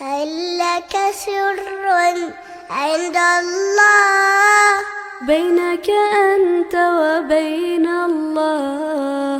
هل لك سر عند الله بينك أنت وبين الله।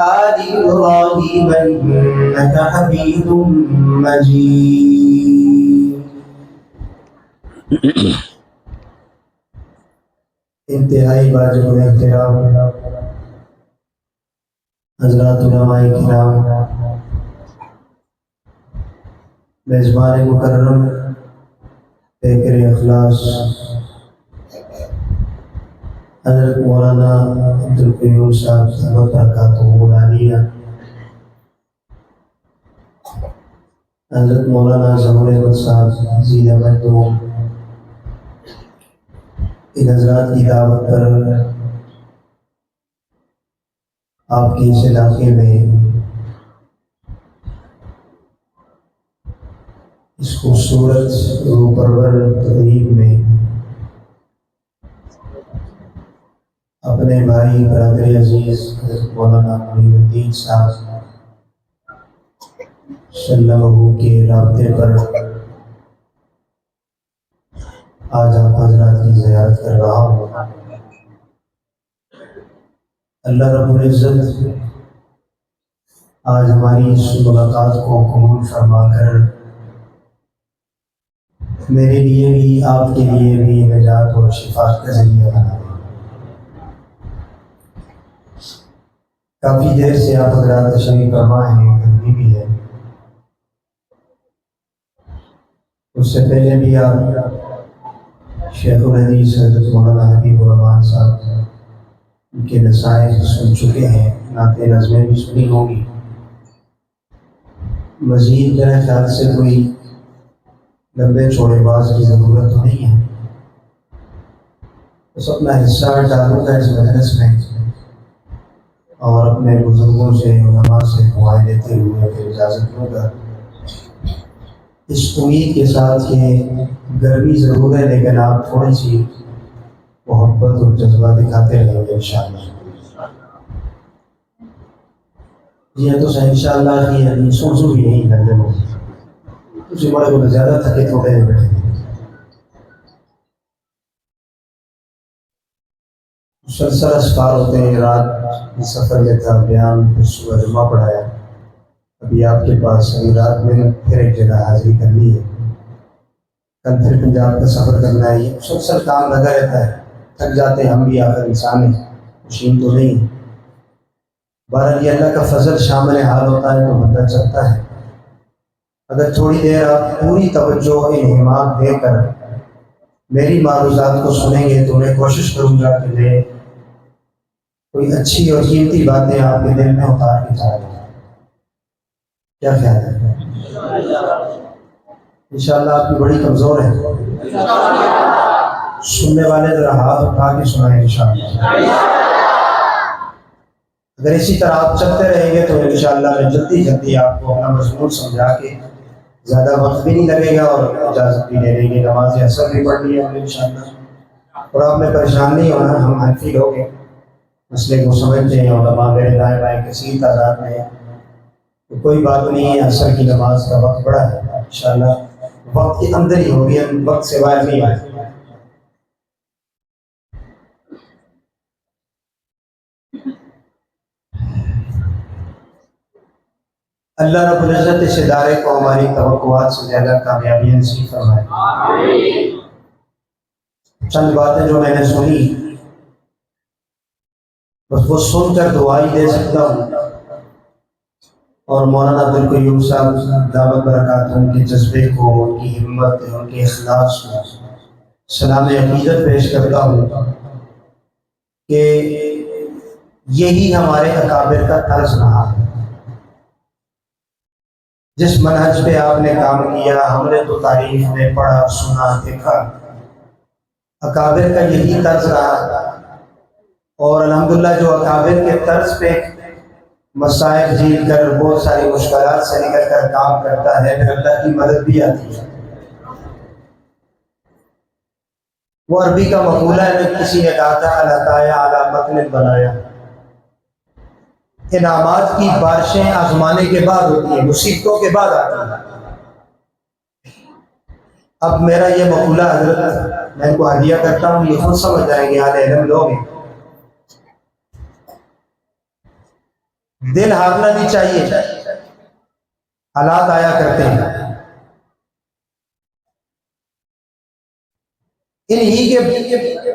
آل إبراهيم إنك حميد مجيد. انتہائی واجب الاحترام حضرات علماء کرام، میزبان مکرم، پیکر اخلاص حضرت مولانا عبدالقیوم صاحب دامت برکاتہ العالیہ، حضرت مولانا ظہور احمد صاحب زید احمد دوم، ان حضرات کی دعوت پر آپ کے اس علاقے میں اس خوبصورت روح پرور تقریب میں اپنے بھائی برادر عزیز حضرت مولانا معین الدین صاحب صلی اللہ علیہ وسلم کے رابطے پر آج آپ حضرات کی زیارت کر رہا ہوں۔ اللہ رب العزت آج ہماری اس ملاقات کو قبول فرما کر میرے لیے بھی آپ کے لیے بھی نجات اور شفا کا ذریعہ بنا دے۔ کافی دیر سے آپ حضرات تشریف فرما ہیں، گرمی بھی ہے، اس سے پہلے بھی آپ شیخ الحدیث حضرت مولانا حبیب الرحمان صاحب ان کے نصائح سن چکے ہیں، نعت نظمیں بھی سنی ہوں گی۔ مزید میرے خیال سے کوئی لمبے چوڑے باز کی ضرورت تو نہیں ہے، بس اپنا حصہ ڈالوں گا اس مجلس میں اور اپنے بزرگوں سے علماء سے دعائیں لیتے ہوئے پھر اجازت لوں گا، اس امید کے ساتھ کہ گرمی ضرور ہے لیکن آپ تھوڑی سی محبت اور جذبہ دکھاتے رہیں گے انشاءاللہ۔ یہ تو انشاءاللہ کی سوچو بھی نہیں لگے وہ کچھ بڑے بڑے زیادہ تھکے تھوڑے بیٹھے ہیں۔ مسلسل اسفار ہوتے ہیں، رات سفر میں تھا بیان، پھر صبح جمعہ پڑھایا، ابھی آپ کے پاس ابھی رات میں پھر ایک جگہ حاضری کرنی ہے، کل پھر پنجاب کا سفر کرنا ہے۔ یہ مسلسل کام لگا رہتا ہے، تھک جاتے ہیں ہم بھی، آخر انسان ہیں، مشین تو نہیں ہے۔ بہرحال یہ اللہ کا فضل شامل حال ہوتا ہے تو بندہ چلتا ہے۔ اگر تھوڑی دیر آپ پوری توجہ اہتمام دے کر میری معروضات کو سنیں گے تو میں کوشش کروں گا کہ میں کوئی اچھی اور قیمتی باتیں آپ کے دل میں اتار کے چاہوں گا۔ کیا خیال ہے؟ انشاءاللہ آپ کی بڑی کمزور ہے، سننے والے ذرا ہاتھ اٹھا کے سنائیں انشاءاللہ۔ اگر اسی طرح آپ چلتے رہیں گے تو انشاءاللہ میں جلدی آپ کو اپنا مضمون سمجھا کے زیادہ وقت بھی نہیں لگے گا اور اجازت بھی لے لیں گے، نماز عصر بھی پڑھنی ہے انشاءاللہ۔ اور آپ میں پریشان نہیں ہونا، ہم حنفی لوگ ہیں، مسئلے کو سمجھتے ہیں، علماء میرے دائیں بائیں کثیر تعداد میں ہیں، تو کوئی بات نہیں ہے۔ عصر کی نماز کا وقت بڑا ہے، انشاءاللہ وقت کے اندر ہی ہوگی، وقت سے باہر نہیں آئے۔ اللہ رب العزت اس ادارے کو ہماری توقعات سے زیادہ کامیابی نصیب فرمائے۔ چند باتیں جو میں نے سنی بس وہ سن کر دعائی دے سکتا ہوں، اور مولانا عبدالقیوم صاحب دعوت برکاتہ ان کے جذبے کو، ان کی ہمت، ان کے اخلاص کو سلام عقیدت پیش کرتا ہوں کہ یہی ہمارے اکابر کا طرز رہا ہے۔ جس منہج پہ آپ نے کام کیا، ہم نے تو تاریخ میں پڑھا، سنا، دیکھا، اکابر کا یہی طرز رہا، اور الحمدللہ جو اکابر کے طرز پہ مسائل جھیل کر بہت ساری مشکلات سے نکل کر کام کرتا ہے، پھر اللہ کی مدد بھی آتی ہے۔ وہ عربی کا مقولہ ہے، کسی نے کہا تھا العطایا علی متن بنایا، انعامات کی بارشیں آزمانے کے بعد ہوتی ہیں، مصیبتوں کے بعد آتی ہیں۔ اب میرا یہ مقولہ حضرت میں ان کو ہدیہ کرتا ہوں، یہ خود سمجھ جائیں گے، اہل علم لوگ ہیں، دل ہارنا نہیں چاہیے، حالات آیا کرتے ہیں۔ انہی کے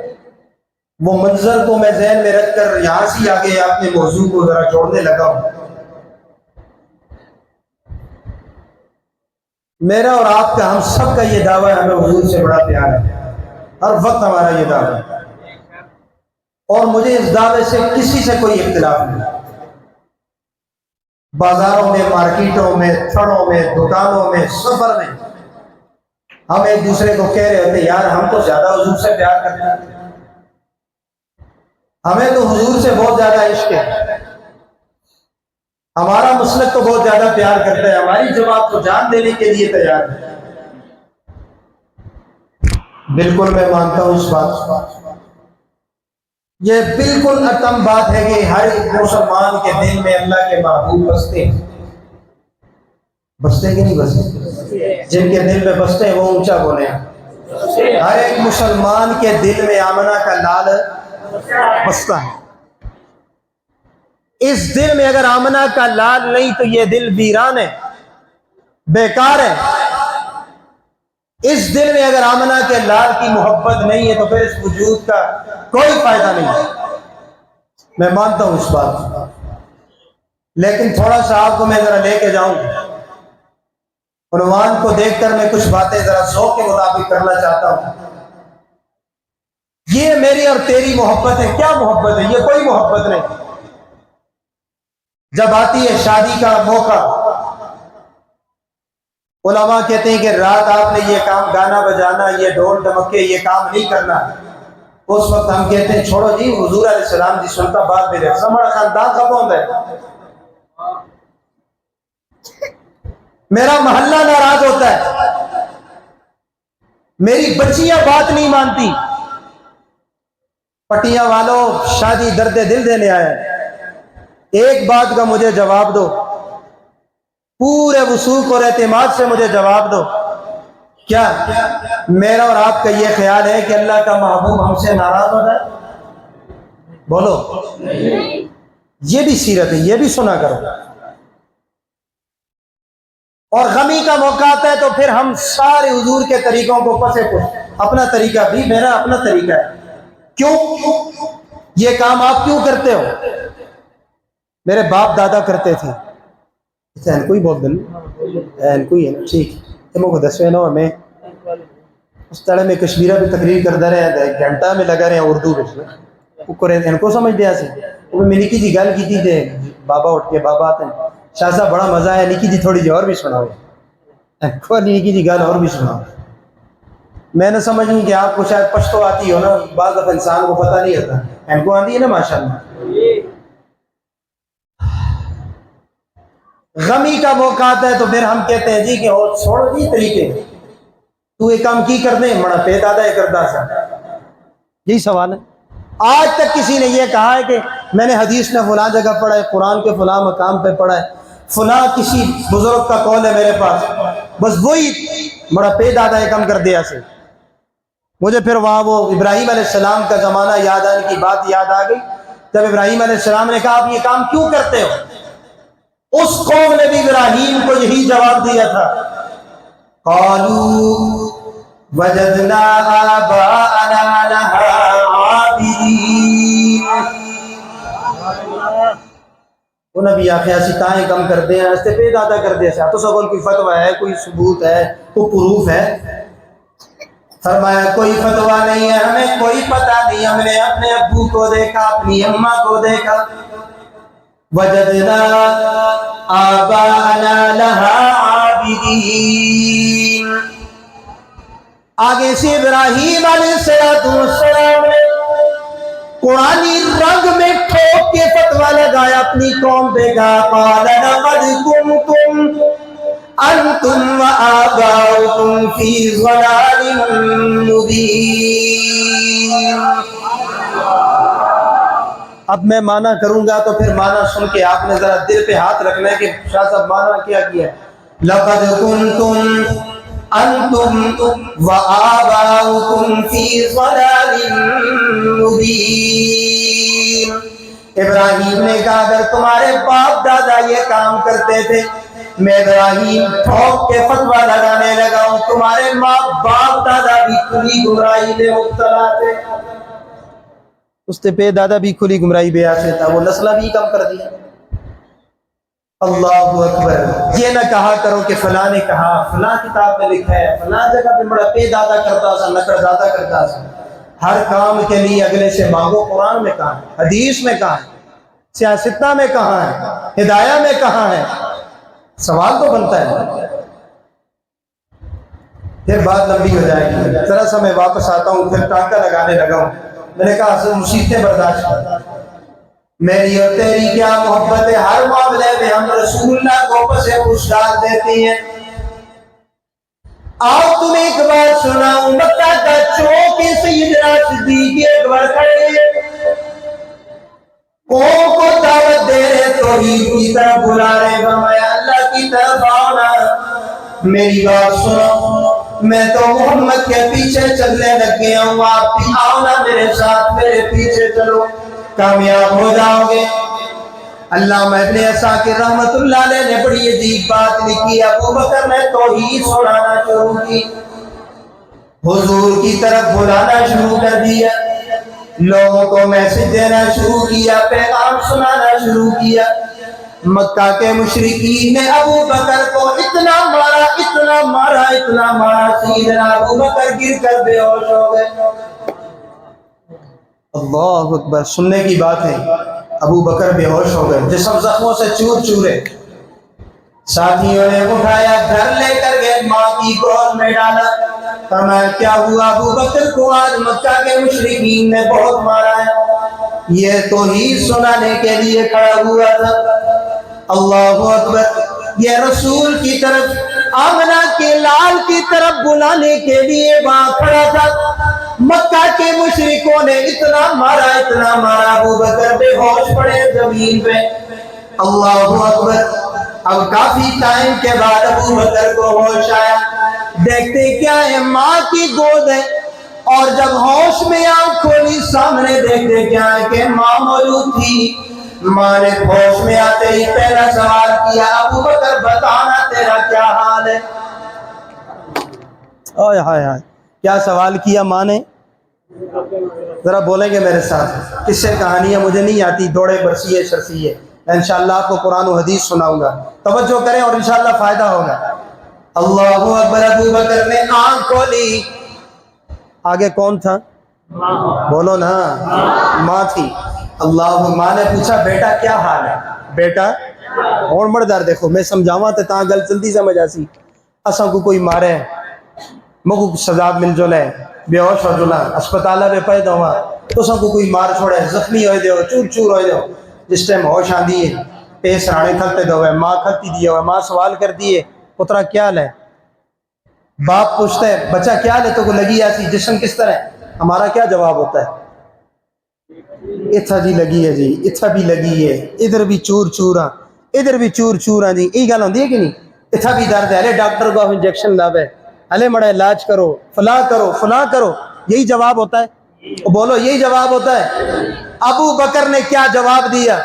وہ منظر کو میں ذہن میں رکھ کر یہاں سے آگے اپنے موضوع کو ذرا جوڑنے لگا ہوں۔ میرا اور آپ کا، ہم سب کا یہ دعویٰ ہے، ہمیں حضور سے بڑا پیار ہے، ہر وقت ہمارا یہ دعویٰ ہے، اور مجھے اس دعوے سے کسی سے کوئی اختلاف نہیں۔ بازاروں میں، مارکیٹوں میں، تھڑوں میں، دکانوں میں، سفر میں ہم ایک دوسرے کو کہہ رہے ہوتے یار ہم تو زیادہ حضور سے پیار کرتے ہیں، ہمیں تو حضور سے بہت زیادہ عشق ہے، ہمارا مسلک تو بہت زیادہ پیار کرتا ہے، ہماری جماعت تو جان دینے کے لیے تیار ہے۔ بالکل میں مانتا ہوں اس بات، یہ بالکل اتم بات ہے کہ ہر ایک مسلمان کے دل میں اللہ کے محبوب بستے ہیں، بستے کہ نہیں بستے؟ جن کے دل میں بستے ہیں وہ اونچا بولے۔ ہر ایک مسلمان کے دل میں آمنہ کا لال بستا ہے۔ اس دل میں اگر آمنہ کا لال نہیں تو یہ دل ویران ہے، بیکار ہے۔ اس دل میں اگر آمنہ کے لال کی محبت نہیں ہے تو پھر اس وجود کا کوئی فائدہ نہیں ہے۔ میں مانتا ہوں اس بات، لیکن تھوڑا سا آپ کو میں ذرا لے کے جاؤں۔ عنوان کو دیکھ کر میں کچھ باتیں ذرا ذوق کے مطابق کرنا چاہتا ہوں۔ یہ میری اور تیری محبت ہے، کیا محبت ہے؟ یہ کوئی محبت نہیں۔ جب آتی ہے شادی کا موقع، علماء کہتے ہیں کہ رات آپ نے یہ کام گانا بجانا، یہ ڈھول ڈمکے، یہ کام نہیں کرنا۔ اس وقت ہم کہتے ہیں چھوڑو جی، حضور علیہ السلام جی سنتا بات بھی رکھ سمڑا خاندان خبر ہوتا ہے، میرا محلہ ناراض ہوتا ہے، میری بچیاں بات نہیں مانتی۔ پٹیاں والوں شادی درد دل دینے آیا، ایک بات کا مجھے جواب دو، پورے وثوق اور اعتماد سے مجھے جواب دو، کیا میرا اور آپ کا یہ خیال ہے کہ اللہ کا محبوب ہم سے ناراض ہوتا ہے؟ بولو، یہ بھی سیرت ہے، یہ بھی سنا کرو۔ اور غمی کا موقع آتا ہے تو پھر ہم سارے حضور کے طریقوں کو پسے پوچھ، اپنا طریقہ بھی میرا اپنا طریقہ ہے، کیوں یہ کام آپ کیوں کرتے ہو؟ میرے باپ دادا کرتے تھے، این کوئی بہت دن این کوئی ہے نا ٹھیک ہے، کو دسویں نو ہمیں اس طرح میں کشمیرہ بھی تقریر کرتا رہے ہیں، گھنٹہ میں لگا رہے ہیں اردو میں ان کو سمجھ دیا سے وہ میں نکی جی گل کی تھی، بابا اٹھ کے بابا آتے ہیں شاہ صاحب بڑا مزہ ہے، نکی جی تھوڑی جی اور بھی سناؤ، نکی جی گل اور بھی سناؤ۔ میں نے سمجھوں کہ آپ کو شاید پشتو آتی ہو نا، بعض دفعہ انسان کو پتہ نہیں ہوتا، ان کو آتی ہے نا ماشاءاللہ۔ غمی کا موقع آتا ہے تو پھر ہم کہتے ہیں جی کہ چھوڑو جی طریقے، تو یہ کام کی کرنے مڑا پہ دادا یہ کرتا سا، یہی سوال ہے۔ آج تک کسی نے یہ کہا ہے کہ میں نے حدیث میں فلاں جگہ پڑھا ہے، قرآن کے فلاں مقام پہ پڑھا ہے، فلاں کسی بزرگ کا قول ہے میرے پاس، بس وہی بڑا پے دادا یہ کم کر دیا سے۔ مجھے پھر وہاں وہ ابراہیم علیہ السلام کا زمانہ یاد آنے کی بات یاد آ گئی، جب ابراہیم علیہ السلام نے کہا آپ یہ کام کیوں کرتے ہو؟ اس قوم نے بھی ابراہیم کو یہی جواب دیا تھا، قالوا وجدنا آباءنا لها عابدین۔ وہ نبی آخیا سی تائیں کم کر دیں ایسے پہ دادا کر دیں تو سب کوئی فتویٰ ہے، کوئی ثبوت ہے، کوئی پروف ہے؟ فرمایا کوئی فتویٰ نہیں ہے، ہمیں کوئی پتہ نہیں، ہم نے اپنے ابو کو دیکھا، اپنی اماں کو دیکھا، وجدنا آباءنا لها عابدین۔ آگے سے ابراہیم علیہ السلام نے قرآنی رنگ میں ٹھوک کے فتویٰ لگایا اپنی قوم پہ، کہا قال لقد کنتم انتم وآباؤکم فی ضلال مبین۔ اب میں معنی کروں گا تو پھر معنی سن کے آپ نے ذرا دل پہ ہاتھ رکھنا ہے کہ شاہ صاحب معنی کیا کیا ہے۔ لقد کنتم انتم وآباؤکم فی ضلال مبین۔ ابراہیم نے کہا اگر تمہارے باپ دادا یہ کام کرتے تھے میں ابراہیم ٹھوک کے فتویٰ لگانے لگا ہوں تمہارے ماں باپ دادا بھی کھلی گمراہی میں مبتلا تھے. اس کے پہ دادا بھی کھلی گمراہی بے آسے تھا, وہ نسلہ بھی کم کر دیا. اللہ اکبر. یہ نہ کہا کرو کہ فلاں نے کہا, فلاں کتاب میں لکھا ہے, فلاں جگہ پہ بڑا پے دادا کرتا سا, نکڑ دادا کرتا سا. ہر کام کے لیے اگلے سے مانگو. قرآن میں کہاں ہے, حدیث میں کہاں ہے, سیاستہ میں کہاں ہے, ہدایہ میں کہاں ہے؟ سوال تو بنتا ہے. پھر بات لمبی ہو جائے گی, ذرا سا میں واپس آتا ہوں. پھر ٹانکا لگانے لگا ہوں. میں نے کہا اصل مصیبتیں برداشت کر, میری اور تیری کیا محبت ہے. ہر معاملے میں ہم رسول اللہ کو پس پوچھ ڈال دیتی ہیں. آؤ تمہیں ایک بار سناؤں, مکہ کا چوک سیدنا صدیق ایک بار کھڑے قوم کو دعوت دے رہے, توحید کی طرف بلا رہے, فرمایا اللہ کی طرف آؤ نا. میری بات سنو, میں تو محمد کے پیچھے چلنے لگ گیا ہوں, آپ بھی آؤ نا میرے ساتھ, میرے پیچھے چلو, کامیاب ہو جاؤ گے. علامہ ابن عساکر رحمت اللہ علیہ نے بڑی عجیب بات لکھی. ابو بکر نے توحید سنانا شروع کی, حضور کی طرف بلانا شروع کر دیا, لوگوں کو میسج دینا شروع کیا, پیغام سنانا شروع کیا. مکہ کے مشرکین نے ابو بکر کو اتنا مارا, اتنا مارا, اتنا مارا, سیدنا ابو بکر گر کر بے ہوش ہو گئے. اللہ اکبر. سننے کی بات ہے, ابو بکر بے ہوش ہو گئے, جسم زخموں سے چور چورے. ساتھیوں نے اٹھایا, گھر لے کر گئے, ماں کی گود میں ڈالا. فرمایا کیا ہوا ابو بکر کو آج مکہ کے مشرکین نے بہت مارا ہے, یہ توحید سنانے کے لیے کھڑا ہوا تھا. اللہ اکبر. یہ رسول کی طرف, آمنہ کے لال کی طرف بلانے کے لیے وہاں کھڑا تھا. مکہ کے مشرکوں نے اتنا مارا, اتنا مارا, ابو بکر بے ہوش پڑے زمین پہ. اللہ اکبر. اب کافی ٹائم کے بعد ابو بکر کو ہوش آیا. دیکھتے کیا ہے, ماں کی گود ہے, اور جب ہوش میں آنکھ کھولی سامنے دیکھتے کیا ہے کہ ماں موجود تھی. ماں نے ہوش میں آتے ہی پہلا سوال کیا, ابو بکر بتانا تیرا کیا حال ہے. اوہ ہائے ہائے, کیا سوال کیا ماں نے؟ ذرا بولیں گے میرے ساتھ. کس سے کہانیاں مجھے نہیں آتی, دوڑے برسیے شرسیے. انشاءاللہ آپ کو قرآن و حدیث سناؤں گا, توجہ کریں اور انشاءاللہ فائدہ ہوگا. اللہ اکبر. ابو بکر نے آنکھ کھولی. آگے کون تھا؟ بولو نا, ماں تھی. اللہ. ماں نے پوچھا بیٹا کیا حال ہے؟ بیٹا اور مردار دیکھو, میں سمجھاواں تے تاں گل جلدی سمجھ آسی. اساں کو کوئی مارے, مگو سزا مل جو لے, بے ہوش ہو جلا, اسپتالہ میں پے دوا, تو ساں کو کوئی مار چھوڑے, زخمی ہوئے دیو, چور چور ہوئے دیو. جس ٹائم ہوش آندی ہے, پیس رانے کھلتے دو ہے, ماں کھلتی دیا ہے. ماں سوال کر دیے, پترا کیا لے؟ باپ پوچھتا ہے بچہ کیا لے, تو کو لگی ایسی, جسم کس طرح ہے؟ ہمارا کیا جواب ہوتا ہے؟ اتھا جی لگی ہے جی, اتھا بھی لگی ہے, ادھر بھی چور چورا, ادھر بھی چور چورا جی. یہی گل ہوندی ہے کہ نہیں؟ اتھا بھی درد ہے, ارے ڈاکٹر کو انجیکشن لاوے, ارے مڑا علاج کرو, فلاں کرو, فلاں کرو. یہی جواب ہوتا ہے؟ بولو یہی جواب ہوتا ہے؟ ابو بکر نے کیا جواب دیا؟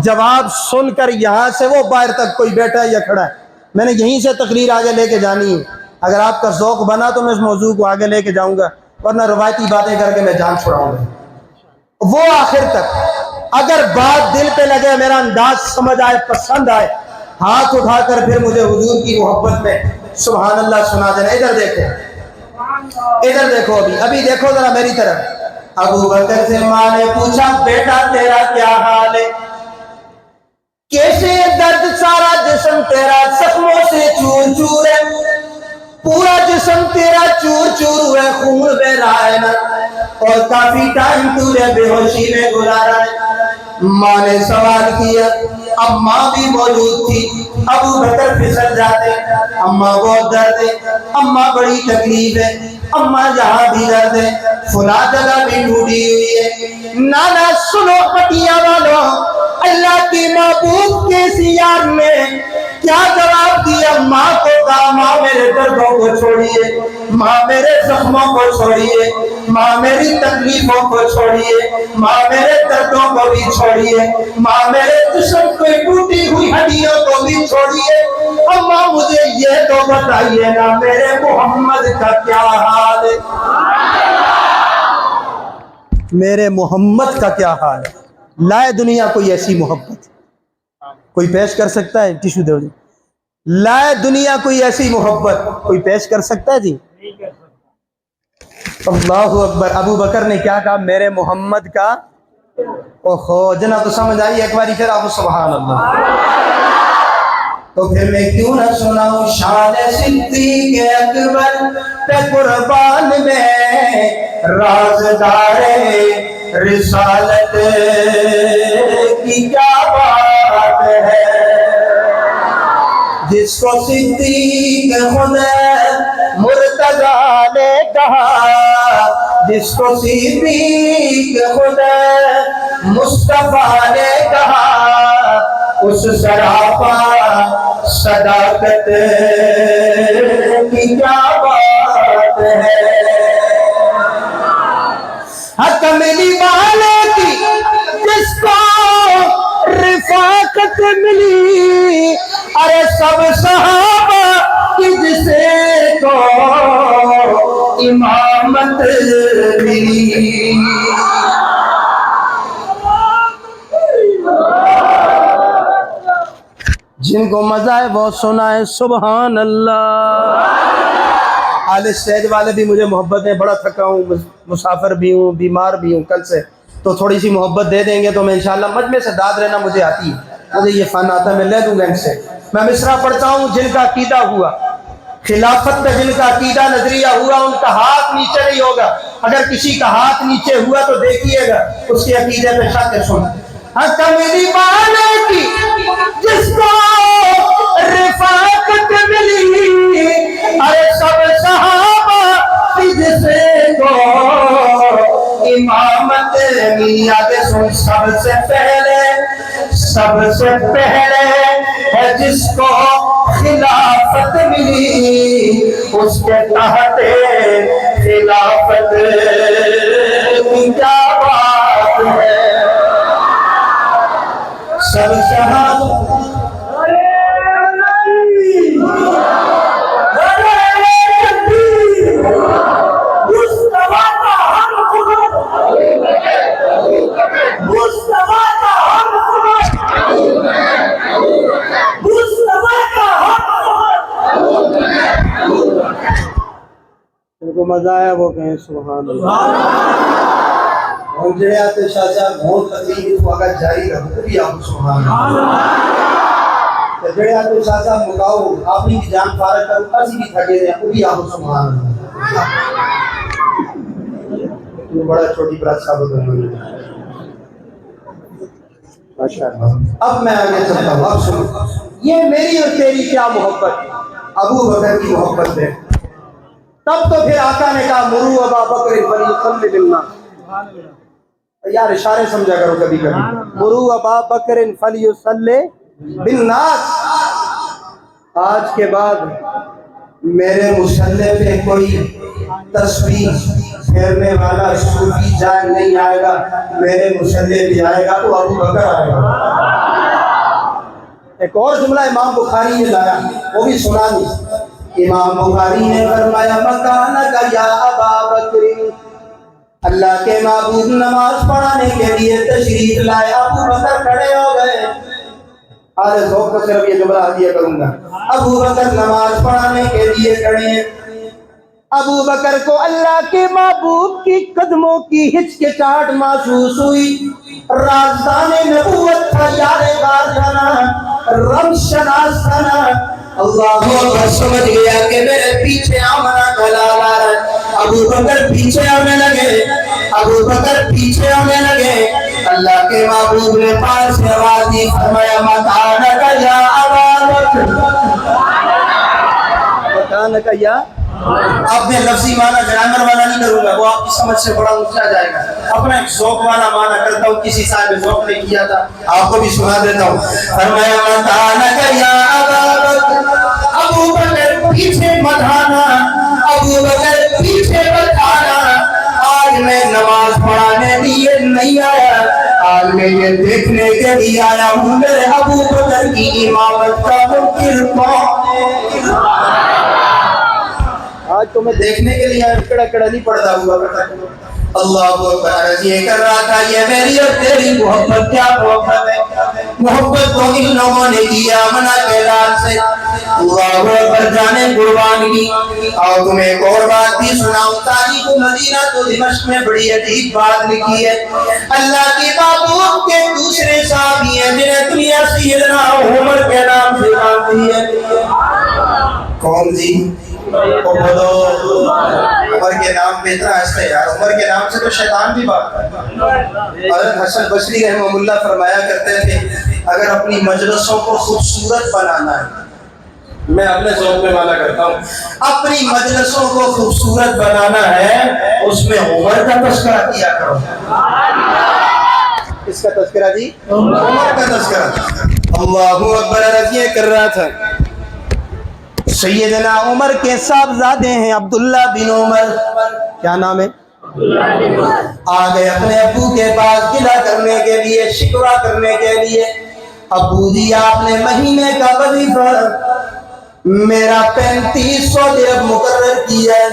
جواب سن کر یہاں سے وہ باہر تک کوئی بیٹھا ہے یا کھڑا ہے, میں نے یہیں سے تقریر آگے لے کے جانی ہے. اگر آپ کا ذوق بنا تو میں اس موضوع کو آگے لے کے جاؤں گا, ورنہ روایتی باتیں کر کے میں جان چھڑاؤں گا. وہ آخر تک اگر بات دل پہ لگے, میرا انداز سمجھ آئے, پسند آئے, ہاتھ اٹھا کر پھر مجھے حضور کی محبت میں سبحان اللہ سنا دینا. ادھر دیکھو, ادھر دیکھو, ابھی دیکھو ذرا میری طرف. ابو بکر سے ماں نے پوچھا بیٹا تیرا کیا حال ہے؟ کیسے درد, سارا جسم تیرا زخموں سے چور چور ہے, پورا جسم تیرا چور چور ہے, خون بہ رہا ہے نا, اور کافی ٹائم تو نے بے ہوشی میں گزارا ہے. ماں نے سوال کیا. اب ماں بھی موجود تھی. ابو بکر پھسل جاتے, اماں بہت درد ہے, اماں بڑی تکلیف ہے, اماں جہاں بھی درد ہے, فلاں جگہ بھی ٹوٹی ہوئی ہے. نانا سنو پٹیا والوں, اللہ کی محبوب کے سیار میں کیا جواب دیا ماں کو؟ کہا ماں میرے دردوں کو چھوڑیے، ماں میرے زخموں کو چھوڑیے، ماں میری تکلیفوں کو چھوڑیے، ماں میرے دردوں کو بھی چھوڑیے، ماں میرے جسم کی ٹوٹی ہوئی ہڈیوں کو بھی چھوڑیے۔ اماں مجھے یہ تو بتائیے نا میرے محمد کا کیا حال ہے، میرے محمد کا کیا حال ہے۔ لائے دنیا کوئی ایسی محبت، کوئی پیش کر سکتا ہے؟ ٹیشو دو جی۔ لائے دنیا کوئی ایسی محبت کوئی پیش کر سکتا ہے جی؟ اللہ اکبر۔ ابو بکر نے کیا کہا؟ میرے محمد کا۔ اوہو جناب تو سمجھ آئی ایک باری پھر آپ سبحان اللہ۔ تو پھر میں کیوں نہ سناؤں شان صدیق اکبر پہ قربان میں، رازدار رسالت کی کیا بات ہے، جس کو صدیق خدا مرتضیٰ نے کہا، جس کو صدیق خدا مصطفیٰ نے کہا، اس سراپا صداقت کی کیا بات ہے۔ حق ملی والے کی جس کو رفاقت ملی، ارے سب صحابہ کی جسے کو امامت ملی۔ جن کو مزہ ہے وہ سنائے سبحان اللہ۔ آل اسٹیج والے بھی مجھے محبت ہے، بڑا تھکا ہوں، مسافر بھی ہوں، بیمار بھی ہوں کل سے، تو تھوڑی سی محبت دے دیں گے تو میں انشاءاللہ مجمع سے داد رہنا مجھے آتی ہے، مجھے یہ فن آتا ہے، میں لے دوں گا ان سے۔ میں مصرع پڑھتا ہوں، جن کا عقیدہ ہوا خلافت پہ، جن کا عقیدہ نظریہ ہوا، ان کا ہاتھ نیچے نہیں ہوگا۔ اگر کسی کا ہاتھ نیچے ہوا تو دیکھیے گا اس کے عقیدے پہ شک سن۔ حق میری بانے کی جس کو رفاقت ملی، ارے سب صحابہ کی جسے کو امامت ملی۔ آگے سن، سب سے پہلے ہے جس کو خلافت ملی، اس کے تحت خلافت کی کیا بات ہے۔ سب صحابہ کو مزہ آیا وہ کہیں سبحان اللہ۔ اور جڑے آتے شاہ صاحب بہت تکلیف کو اگر جاری رکھو بھی آپ سبحان اللہ۔ جڑے آتے شاہ صاحب مکاؤ اپنی کی جان فارغ کرو کسی بھی تھکے دیں وہ بھی آپ سبحان اللہ۔ بڑا چھوٹی برات ثابت ہوئی ماشاءاللہ۔ اب میں آگے چلتا ہوں، اب سنو یہ میری اور تیری کیا محبت، ابو بکر کی محبت ہے۔ تب تو پھر آقا نے کہا مرو ابا بکر فلیصلی بالناس۔ یار اشارے سمجھا کرو کبھی کبھی، مرو ابا بکر فلیصلی بالناس۔ آج کے بعد میرے مصلی پہ کوئی تسبیح پھیرنے والا صوفی جان نہیں آئے گا، میرے مصلی بھی آئے گا تو ابو بکر آئے گا۔ ایک اور جملہ امام بخاری نے لایا وہ بھی سنا نہیں۔ امام بخاری نے فرمایا مکانک یا ابا بکر، اللہ کے معبود نماز پڑھانے کے لیے تشریف لائے، ابو بکر کھڑے ہو گئے۔ آج ذوق کو صرف یہ جملہ دیا کروں گا، ابو بکر نماز پڑھانے کے لیے کھڑے ہیں۔ ابو بکر کو اللہ کے محبوب کی قدموں کی ہچکچاہٹ محسوس ہوئی۔ رازدان نبوت تھا، یار غار تھا، رب شناس تھا۔ اللہ اکبر، سمجھ گیا کہ میرے پیچھے آمنا کھلا رہا ہے۔ ابو بکر پیچھے آنے لگے، ابو بکر پیچھے آنے لگے۔ اللہ کے محبوب نے پاس سے آواز دی، فرمایا مکانک یا ابا بکر، مکانک یا۔ اب میں لفظی معنی گرامر والا نہیں کروں گا، وہ آپ کی سمجھ سے بڑا اونچا جائے گا۔ اپنا ایک ذوق والا معنی کرتا ہوں، کسی صاحب ذوق نے کیا تھا، آپ کو بھی سنا دیتا ہوں۔ فرمایا مکانک یا ابا بکر، ابو بکر پیچھے مدھا نماز پڑھانے لیے نہیں آیا، آج میں یہ دیکھنے کے لیے آیا ہوں میرے ابو بکر کی امامت کا منکر کون ہے۔ آج تو میں دیکھنے کے لیے آیا، کڑا کڑا نہیں پڑتا ہوا کرتا۔ اللہ اکبر، یہ کر رہا تھا یہ میری اور تیری محبت کیا محبت ہے، محبت تو ان لوگوں نے کیا منا کے لال سے۔ اللہ اکبر، جانے قربان کی۔ اور تمہیں ایک اور بات بھی سناؤں، تاریخ مدینہ تو دمشق میں بڑی عجیب بات لکھی ہے۔ اللہ کی محبوب کے دوسرے صحابی ہیں جنہیں دنیا سیدنا عمر کے نام سے جانتی ہے۔ کون جی؟ عمر کے نام پہ اتنا ہنستے یار، عمر کے نام سے تو شیطان بھی بھاگتا ہے۔ حضرت حسن بصری رحمہ اللہ فرمایا کرتے تھے اگر اپنی مجلسوں کو خوبصورت بنانا ہے، میں اپنے ذوق میں مانا کرتا ہوں، اپنی مجلسوں کو خوبصورت بنانا ہے اس میں عمر کا تذکرہ کیا کرو۔ کس کا تذکرہ جی؟ عمر کا تذکرہ۔ اللہ اکبر، رضی کر رہا تھا سیدنا عمر کے صاحبزادے ہیں عبداللہ بن عمر، کیا نام ہے؟ آگے اپنے ابو کے پاس گلہ کرنے کے لیے، شکوہ کرنے کے لیے، ابو جی آپ نے مہینے کا وظیفہ میرا 3500 درہم مقرر کیا ہے۔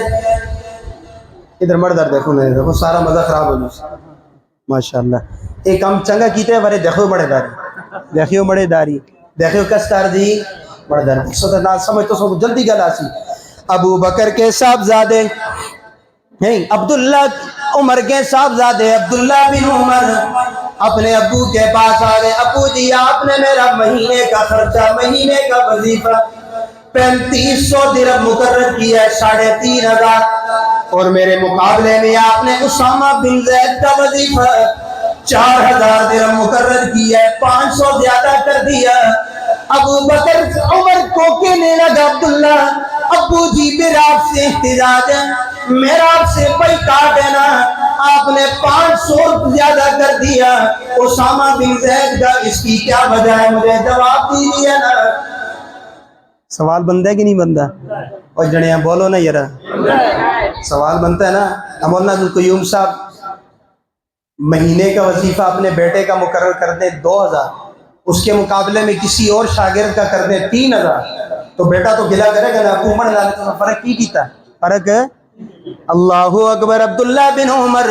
ادھر مردر دیکھو، نہیں دیکھو سارا مزہ خراب ہو جائے ماشاءاللہ۔ ایک ہم چنگا کیتے ہیں، دیکھو بڑے داری، دیکھو بڑے داری، دیکھو کستار جی بڑا درد سودا سمجھ تو سب جلدی گل آسی۔ ابو بکر کے صاحبزادے نہیں، عبداللہ عمر کے صاحبزادے عبداللہ بن عمر اپنے ابو کے پاس آ گئے، ابو جی آپ نے میرا مہینے کا خرچہ، مہینے کا وظیفہ 3500 درہم مقرر کیا ہے، 3500، اور میرے مقابلے میں آپ نے اسامہ بن زید کا وظیفہ 4000 درہم مقرر کیا ہے، 500 زیادہ کر دیا۔ ابو بکر عمر کو کہنے لگا عبداللہ ابو جی میرا آپ سے احتجاج ہے، میرا آپ سے بائیکاٹ ہے نا، آپ نے 500 زیادہ کر دیا اسامہ بن زید کا، اس کی کیا وجہ ہے مجھے جواب دیجیے نا۔ سوال بنتا ہے کہ نہیں بنتا؟ اور جڑیاں بولو نا یار، سوال بنتا ہے نا۔ مولانا عبدالقیوم صاحب مہینے کا وظیفہ اپنے بیٹے کا مقرر کر دیں 2000، اس کے مقابلے میں کسی اور شاگرد کا کر دیں 3000، تو بیٹا تو گلا کرے گا نا، عمر نے فرق کی کیتا فرق ہے۔ اللہ اکبر، عبداللہ بن عمر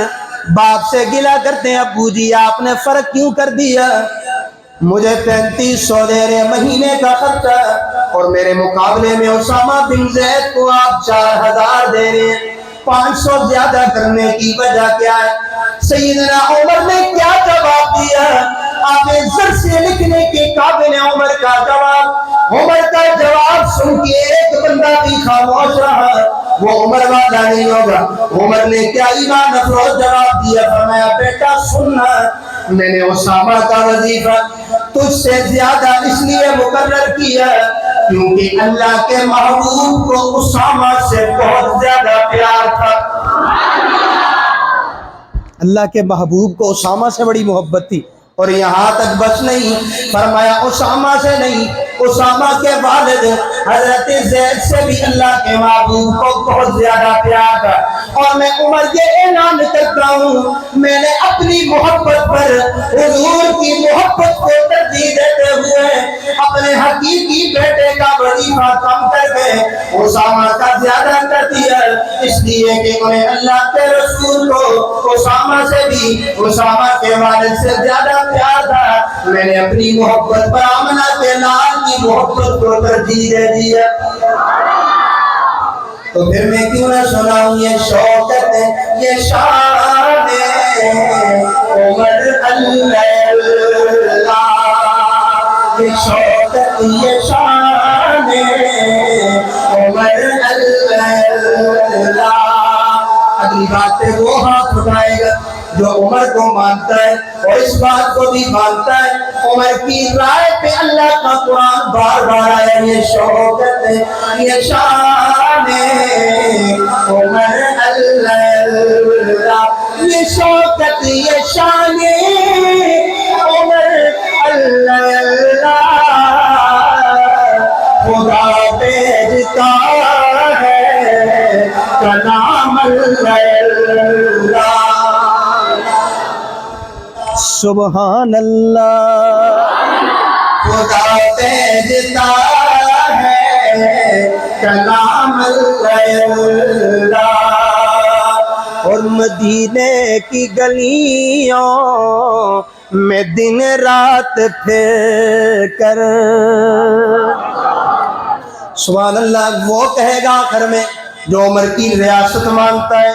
باپ سے گلا کرتے ہیں ابو جی آپ نے فرق کیوں کر دیا، مجھے 3500 دے رہے مہینے کا خرچہ اور میرے مقابلے میں اسامہ بن زید کو آپ 4000 دے رہے ہیں، 500 زیادہ کرنے کی وجہ کیا ہے؟ سیدنا عمر نے کیا جواب دیا؟ آپ زر سے لکھنے کے قابل عمر کا جواب، عمر کا جواب سن کے ایک بندہ بھی خاموش رہا، وہ عمر والا نہیں ہوگا۔ عمر نے کیا ایمان افروز جواب دیا، فرمایا بیٹا سننا، میں نے اسامہ کا وظیفہ تجھ سے زیادہ اس لیے مقرر کیا کیونکہ اللہ کے محبوب کو اسامہ سے بہت زیادہ پیار تھا۔ اللہ کے محبوب کو اسامہ سے بڑی محبت تھی، اور یہاں تک بس نہیں، فرمایا اسامہ سے نہیں، اسامہ کے والد حضرت زید سے بھی اللہ کے محبوب کو بہت زیادہ پیار تھا۔ اور میں عمر یہ اعلان کرتا ہوں، میں نے اپنی محبت پر حضور کی محبت کو ترجیح دیتے ہوئے اپنے حقیقی بیٹے کا وظیفہ کم کر کے اسامہ کا زیادہ کر دیا، اس لیے کہ انہیں اللہ کے رسول کو اسامہ سے بھی، اسامہ کے والد سے زیادہ پیار تھا۔ میں نے اپنی محبت پر آمنہ کے لال کی محبت کو ترجیح دے دیا۔ تو پھر میں کیوں نہ سناؤں یہ شوکت یہ شان عمر اللہ، یہ شوکت یہ شان عمر اللہ۔ اگلی بات پہ وہ ہاتھ اٹھائے گا جو عمر کو مانتا ہے اور اس بات کو بھی مانتا ہے عمر کی رائے پہ اللہ کا قرآن بار بار آیا، یہ شوکت یہ شان عمر اللہ، یہ شوکت یہ شان عمر اللہ، خدا بھیجتا ہے کا نام اللہ۔ سبحان اللہ خدا بھیجتا ہے کلام اللہ، اور مدینے کی گلیوں میں دن رات پھر کر سبحان اللہ وہ کہے گا آخر میں جو عمر کی ریاست مانتا ہے،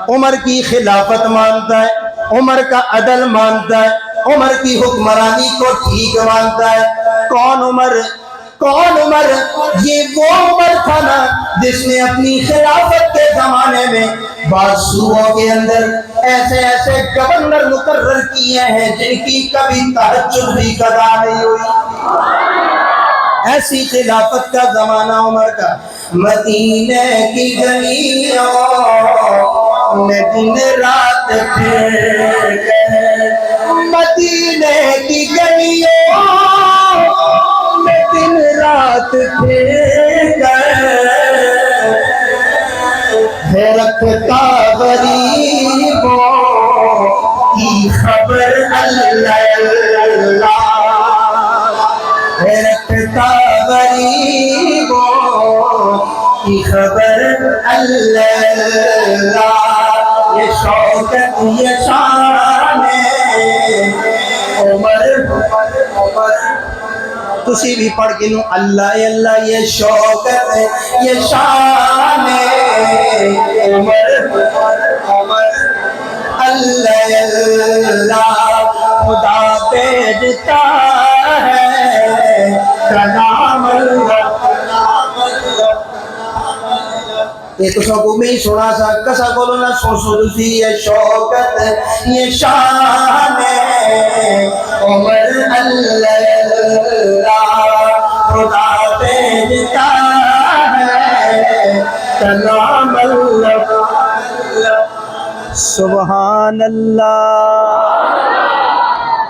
عمر کی خلافت مانتا ہے، عمر کا عدل مانتا ہے، عمر کی حکمرانی کو ٹھیک مانتا ہے۔ کون عمر؟ یہ وہ عمر تھا نا جس نے اپنی خلافت کے زمانے میں بعض صوبوں کے اندر ایسے ایسے گورنر مقرر کیے ہیں جن کی کبھی تہجد بھی قضا نہیں ہوئی۔ ایسی خلافت کا زمانہ عمر کا۔ مدینے کی گلیوں میں دن رات پھر گئے، مدینے کی گلیوں میں دن رات پھر گئے، ہے رکھتا غریبوں کی خبر اللہ، ہے رکھتا غریبوں کی خبر اللہ۔ یہ شوکت یہ شان عمر، تسی بھی پڑھ کے نو اللہ اللہ، یہ شوکت یہ شان عمر اللہ اللہ، خدا بھیجتا ہے کلام اللہ۔ یہ تو سب کو میں ہی سنا سا کسا بولو نہ سو دوسی، یہ شوکت یہ شان عمر اللہ، خدا بھیجتا ہے کلام اللہ۔ سبحان اللہ۔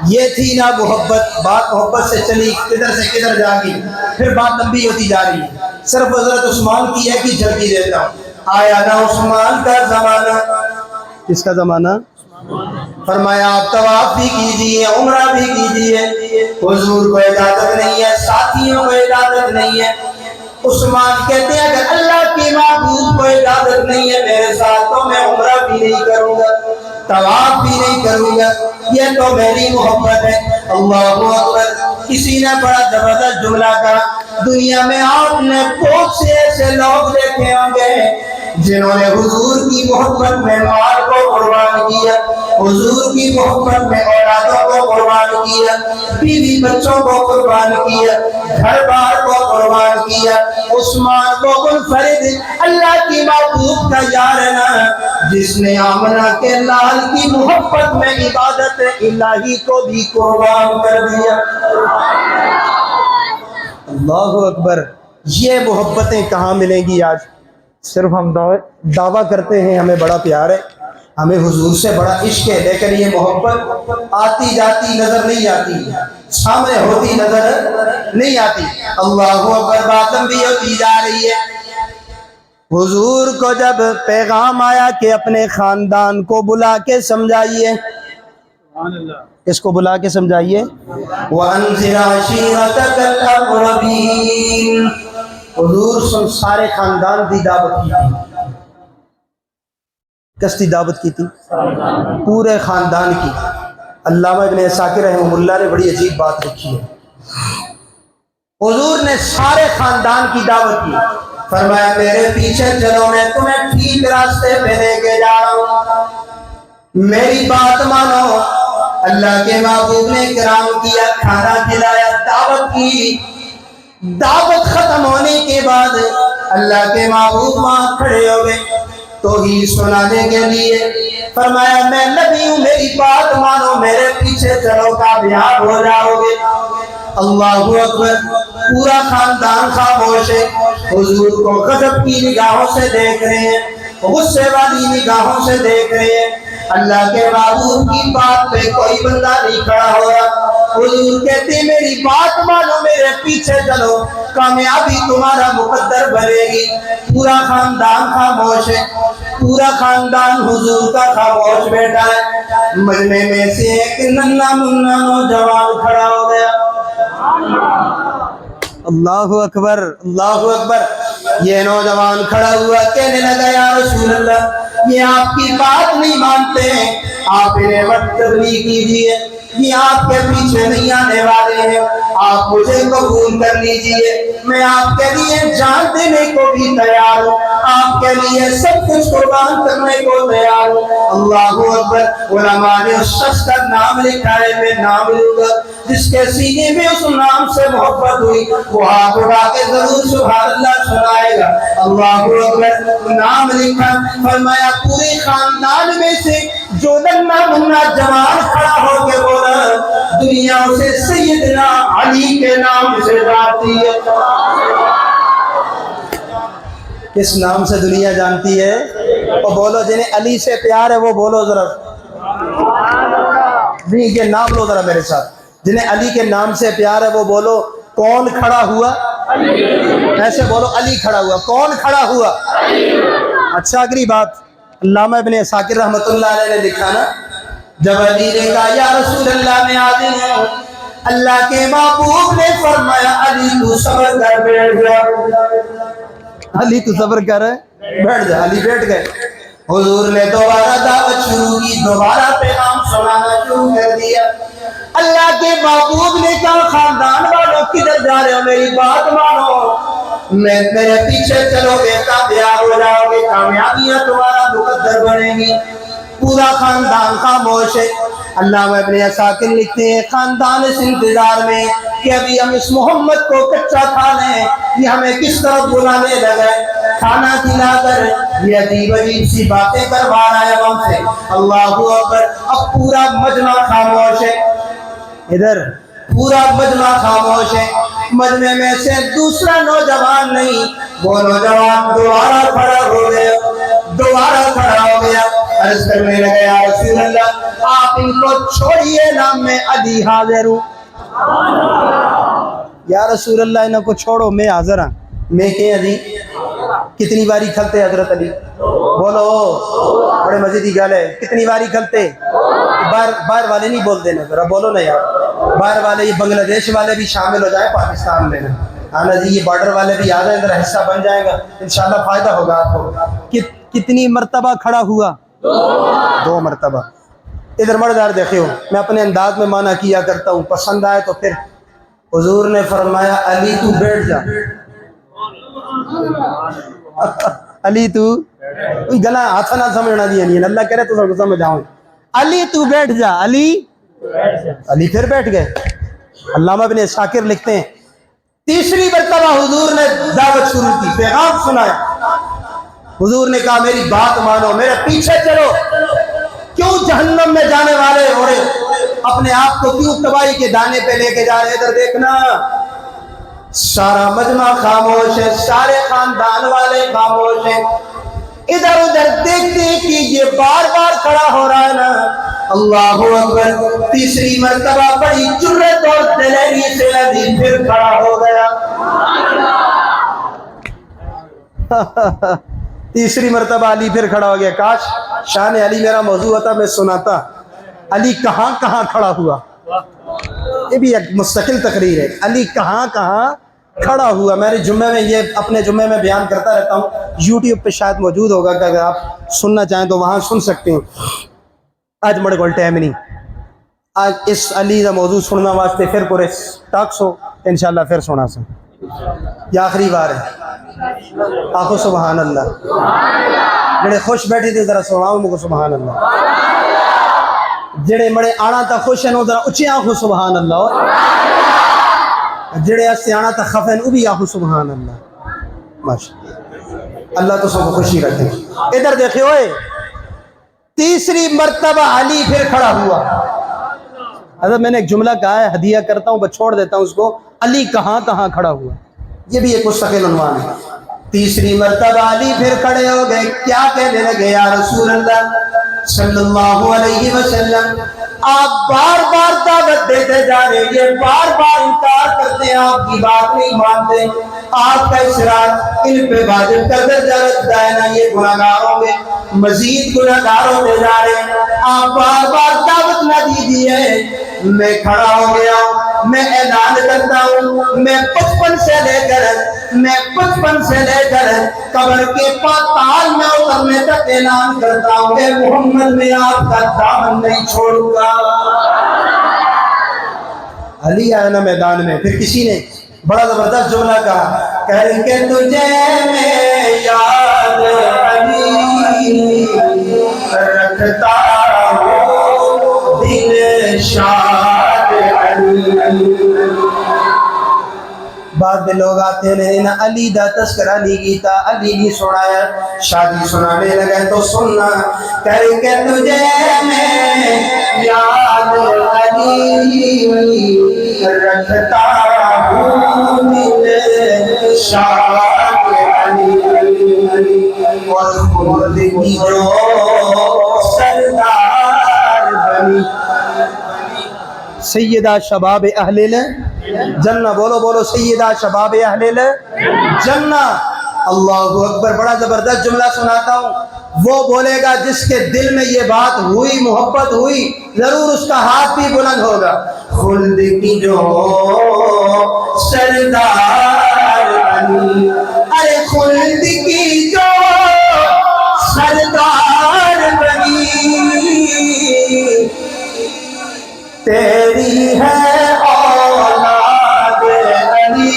یہ تھی نا محبت، بات محبت سے چلی کدھر سے کدھر جا گئی، پھر بات لمبی ہوتی جا رہی ہے۔ صرف حضرت عثمان کی ہے کہ جھلکی دیتا ہوں۔ آیا نا عثمان کا زمانہ، کس کا زمانہ؟ فرمایا آپ طواف بھی کیجئے، عمرہ بھی کیجئے، حضور کو اجازت نہیں ہے، ساتھیوں کو اجازت نہیں ہے۔ عثمان کہتے ہیں اگر اللہ کی معبود کو اجازت نہیں ہے میرے ساتھ تو میں عمرہ بھی نہیں کروں گا، طواف بھی نہیں کروں گا، یہ تو میری محبت ہے۔ اللہ اکبر۔ کسی نے بڑا زبردست جملہ کہا، دنیا میں آپ نے بہت سے ایسے لوگ دیکھے ہوں گے جنہوں نے حضور کی محبت میں مال کو قربان کیا، حضور کی محبت میں اولادوں کو قربان کیا، بیوی بچوں کو قربان کیا، گھر بار کو قربان کیا۔ عثمان کو منفرد اللہ کی محبوب کا یار ہے نا جس نے آمنہ کے لال کی محبت میں عبادت الہی کو بھی قربان کر دیا۔ اللہ اکبر۔ یہ محبتیں کہاں ملیں گی آج؟ صرف ہم دعویٰ کرتے ہیں ہمیں بڑا پیار ہے، ہمیں حضور سے بڑا عشق ہے، لیکن یہ محبت آتی جاتی نظر نہیں آتی، سامنے ہوتی نظر نہیں آتی۔ اللہ اکبر۔ بات لمبی ہوتی جا رہی ہے۔ حضور کو جب پیغام آیا کہ اپنے خاندان کو بلا کے سمجھائیے، اس کو بلا کے سمجھائیے، وَأَنذِرْ عَشِيرَتَكَ الْأَقْرَبِينَ، حضور سارے خاندان کی دعوت کی تھی۔ کس کی دعوت کی تھی؟ پورے خاندان کی۔ علامہ ابن عساکر رحمہ اللہ نے بڑی عجیب بات لکھی ہے، حضور نے سارے خاندان کی دعوت کی، فرمایا میرے پیچھے چلو میں تمہیں ٹھیک راستے پہ لے کے جا رہا ہوں، میری بات مانو۔ اللہ کے محبوب نے کرام کیا، کھانا کھلایا، دعوت کی۔ دعوت ختم ہونے کے بعد اللہ کے محبوب وہاں کھڑے ہو گئے توحید سنانے کے لیے، فرمایا میں نبی ہوں، میری بات مانو، میرے پیچھے چلو، کامیاب ہو جاؤ گے۔ اللہ اکبر۔ پورا خاندان خاموش ہے، حضور کو غضب کی نگاہوں سے دیکھ رہے ہیں، غصے والی نگاہوں سے دیکھ رہے ہیں۔ اللہ کے محبوب کی بات پہ کوئی بندہ نہیں کھڑا ہو رہا۔ حضور کہتے ہیں میری بات مانو، میرے پیچھے چلو، کامیابی تمہارا مقدر بنے گی۔ پورا خاندان خاموش ہے۔ پورا خاندان حضور کا خاموش بیٹھا ہے. مجمع میں سے ایک ننھا منھا نوجوان کھڑا ہو گیا. اللہ اکبر اللہ اکبر. یہ نوجوان کھڑا ہوا کہنے لگا یا رسول اللہ یہ آپ کی بات نہیں مانتے ہیں, آپ انہیں مت تبلیغ کیجیے, یہ آپ کے پیچھے نہیں آنے والے ہیں, آپ مجھے قبول کر لیجئے, میں آپ کے لیے جان دینے کو بھی تیار ہوں, آپ کے لیے سب کچھ قربان کرنے کو تیار ہوں. اللہ اکبر. علماء نے اس شخص کا نام لکھا ہے, میں نام لوں گا, جس کے سینے میں اس نام سے محبت ہوئی وہ ہاتھ اٹھا کے ضرور سبحان اللہ سنائے گا. اللہ اکبر. نام لکھا, فرمایا پورے خاندان میں سے جو ننھا منھا جوان کھڑا ہو کے بولا دنیا اسے سیدنا علی کے نام سے جانتی ہے. کس نام سے دنیا جانتی ہے؟ وہ بولو جنہیں علی سے پیار ہے وہ بولو ذرا, نہیں یہ نام لو ذرا میرے ساتھ, جنہیں علی کے نام سے پیار ہے وہ بولو. کون کھڑا ہوا؟ ایسے بولو علی کھڑا ہوا. کون کھڑا ہوا؟ اچھا اگلی بات علامہ ابن عساکر رحمۃ اللہ علیہ نے لکھا نا, جب علی نے کہا یا رسول اللہ میں حاضر ہوں, اللہ کے محبوب نے فرمایا علی تو صبر کر بیٹھ جا. علی تو صبر کر بیٹھ جا. علی بیٹھ گئے. حضور نے دوبارہ دعوت شروع کی, دوبارہ پیغام سنانا شروع کر دیا. اللہ کے محبوب نے کہا خاندان والوں کدھر جا رہے ہو, میری بات مانو, میں میرے پیچھے چلو گے کامیاب ہو جاؤ گے, کامیابیاں تمہارا مقدر بنے گی. پورا خاندان خاموش ہے. علامہ ابن عساکر لکھتے ہیں خاندان اس انتظار میں کہ ابھی ہم اس محمد کو کچا کھا لیں, یہ ہمیں کس طرح بلانے لگے, کھانا کھلا کر یہ عجیب عجیب سی باتیں کروا رہا ہے ہم سے. اللہ اکبر. اب پورا مجمع خاموش ہے, ادھر پورا مجمع خاموش ہے. مجمع میں سے دوسرا نوجوان نہیں, وہ نوجوان دوبارہ کھڑا ہو گیا, دوبارہ کھڑا ہو گیا. عرض کرنے لگا یا رسول اللہ آپ ان کو چھوڑیے نا, میں علی حاضر ہوں. یا رسول اللہ انہوں کو چھوڑو, میں حاضر ہوں. میں کہ علی کتنی باری کھلتے حضرت علی؟ بولو, بڑے مزے کی گل ہے. کتنی باری کھلتے؟ باہر والے نہیں بول دینا, ذرا بولو نا یار. باہر والے یہ بنگلہ دیش والے بھی شامل ہو جائیں پاکستان میں, آنا جی یہ بارڈر والے بھی آ جائیں, ذرا حصہ بن جائے گا, انشاءاللہ فائدہ ہوگا آپ کو. کتنی مرتبہ کھڑا ہوا؟ 2 مرتبہ. ادھر مردار دیکھے ہو, میں اپنے انداز میں معنی کیا کرتا ہوں, پسند آئے تو پھر. حضور نے فرمایا علی تو بیٹھ جا. علی تو گلا ہاتھ نہ سمجھنا دیا نہیں, اللہ کرے تو سب کو سمجھ آؤں. علی تو بیٹھ جا. علی پھر بیٹھ گئے. علامہ ابن عساکر لکھتے ہیں تیسری مرتبہ حضور نے دعوت شروع کی, پیغام سنایا. حضور نے کہا میری بات مانو, میرے پیچھے چلو. کیوں جہنم میں جانے والے ہو رہے, اپنے آپ کو کیوں تباہی کے دانے پہ لے کے جا رہے؟ ادھر دیکھنا. سارا مجمع خاموش ہے, سارے خاندان والے خاموش ہیں. ادھر ادھر دیکھتے کہ یہ بار بار کھڑا ہو رہا ہے نا. اللہ اکبر. تیسری مرتبہ بڑی جرأت اور دلیری سے علی پھر کھڑا ہو گیا. تیسری مرتبہ علی پھر کھڑا ہو گیا. کاش شان علی میرا موضوع ہوتا میں سناتا. علی کہاں کہاں کھڑا ہوا, یہ بھی ایک مستقل تقریر ہے. علی کہاں کہاں کھڑا ہوا. میں نے جمعے میں یہ اپنے جمعے میں بیان کرتا رہتا ہوں, یوٹیوب پہ شاید موجود ہوگا کہ اگر آپ سننا چاہیں تو وہاں سن سکتے ہیں. آج مڑے کو ٹائم نہیں, آج اس علی کا موضوع سننا واسطے پھر پورے ٹاکس ہو انشاءاللہ پھر سنا سن. یہ آخری بار ہے. آخو سبحان اللہ. جڑے خوش بیٹھے تھے ذرا سناؤ مجھے سبحان اللہ. جڑے مڑے آنا تا خوش ہیں ذرا اچھی آخو سبحان اللہ. جڑے اسے آنا تا خفن وہ بھی آخو سبحان اللہ. ماشاءاللہ, اللہ تو سب کو خوشی رکھے. ادھر دیکھے ہوئے تیسری مرتبہ علی پھر کھڑا ہوا. حضرت میں نے ایک جملہ کہا ہے, ہدیہ کرتا ہوں بس چھوڑ دیتا ہوں اس کو. علی کہاں کہاں کھڑا ہوا, یہ بھی ایک مستقل عنوان ہے. تیسری مرتبہ علی پھر کھڑے ہو گئے. کیا کہنے لگے یا رسول اللہ صلی اللہ علیہ وسلم آپ بار بار دعوت دیتے جا رہے, یہ بار بار انکار کرتے ہیں, آپ کی بات نہیں مانتے. آپ کا اصرار ان پہ واجب کر دے جاتا ہے نا, یہ گناہگار ہوں گے. مزید گناہگار ہوتے جا رہے ہیں. آپ بار بار دعوت نہ دیجیے. میں کھڑا ہو گیا ہوں, میں اعلان کرتا ہوں, میں بچپن سے لے کر قبر کے پاتال میں اترنے تک اعلان کرتا ہوں کہ محمد میں آپ کا دامن نہیں چھوڑوں گا. علی آیا نا میدان میں, پھر کسی نے بڑا زبردست جملہ کہا, کر کے تجھے میں یاد علی رکھتا ہوں دل شاد علی. بعد میں لوگ آتے ہیں نا علی دا تذکرہ نہیں کیتا, علی نہیں سنایا, شادی سنانے لگے تو سننا. کر کے تجھے میں یاد علی رکھتا ہوں دل شاد علی, اور خلد کی جو سردار بنی. سیدہ شباب اہل جنہ, بولو بولو, سیدہ شباب اہل جنہ. اللہ اکبر. بڑا زبردست جملہ سناتا ہوں, وہ بولے گا جس کے دل میں یہ بات ہوئی, محبت ہوئی, ضرور اس کا ہاتھ بھی بلند ہوگا. خلد کی جو سردار بنی, ارے خلد کی جو سردار بنی, تیری ہے اولاد علی,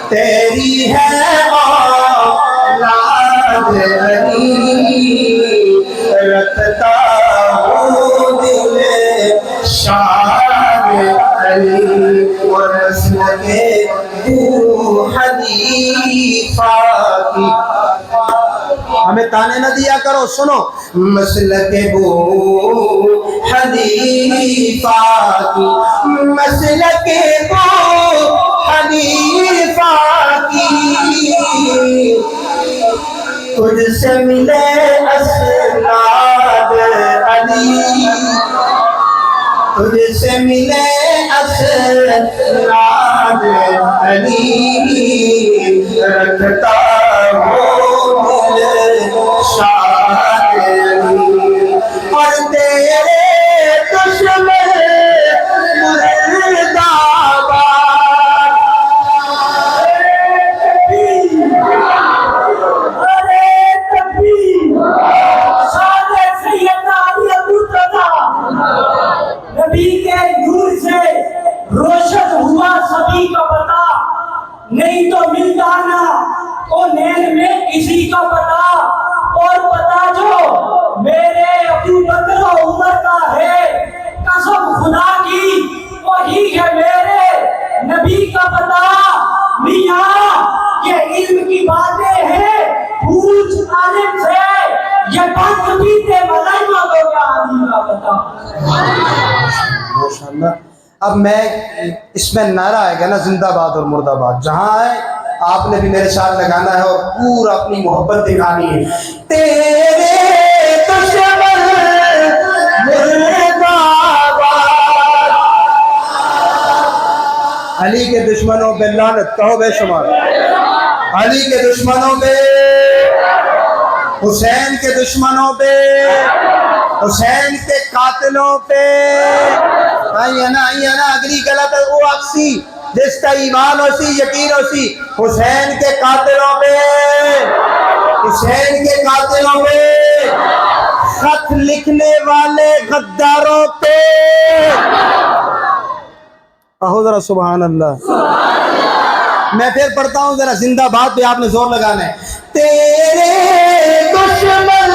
تیری ہے اولاد علی رکھتا ہوں دل شاد علی. اور نسل کے حنیفہ کی ہمیں تانے نہ دیا کرو, سنو. مسلک ابو حنیفہ کی, مسلک ابو حنیفہ کی, تجھ سے ملے اسناد علی, تجھ سے ملے اسناد علی رکھتا ہوں دل شاد علی. اور تیرے دشمن مرد آباد, ارے تکبیر, شان سیدنا علی مرتضیٰ, نبی کے نور سے روشن ہوا سبھی کا پتا, نہیں تو ملتا نا تو نیل میں کسی کا پتا. اور پتا جو میرے ابو بکر و عمر کا ہے, قسم خدا کی وہی ہے میرے نبی کا پتا. میاں یہ علم کی باتیں ہیں, پوچھ عالم سے, یہ بات پیتے ملائی نہ دو کیا عالم کا پتا. ماشاءاللہ. اب میں اس میں نعرہ آئے گا نا زندہ باد اور مرد آباد, جہاں ہے آپ نے بھی میرے ساتھ لگانا ہے اور پورا اپنی محبت دکھانی ہے. تیرے دشمن مرد آباد, علی کے دشمنوں پہ لعنت کہو بے شمار, علی کے دشمنوں پہ, حسین کے دشمنوں پہ, حسین کے قاتلوں پہ. آئیے نا اگلی غلط ہے وہ اکسی جس کا ایمان ہو سی, یقین ہو سی. حسین کے قاتلوں پہ, حسین کے قاتلوں پہ, خط لکھنے والے غداروں پہ. کہو ذرا سبحان اللہ. میں پھر پڑھتا ہوں ذرا زندہ باد پہ آپ نے زور لگانا ہے. تیرے دشمن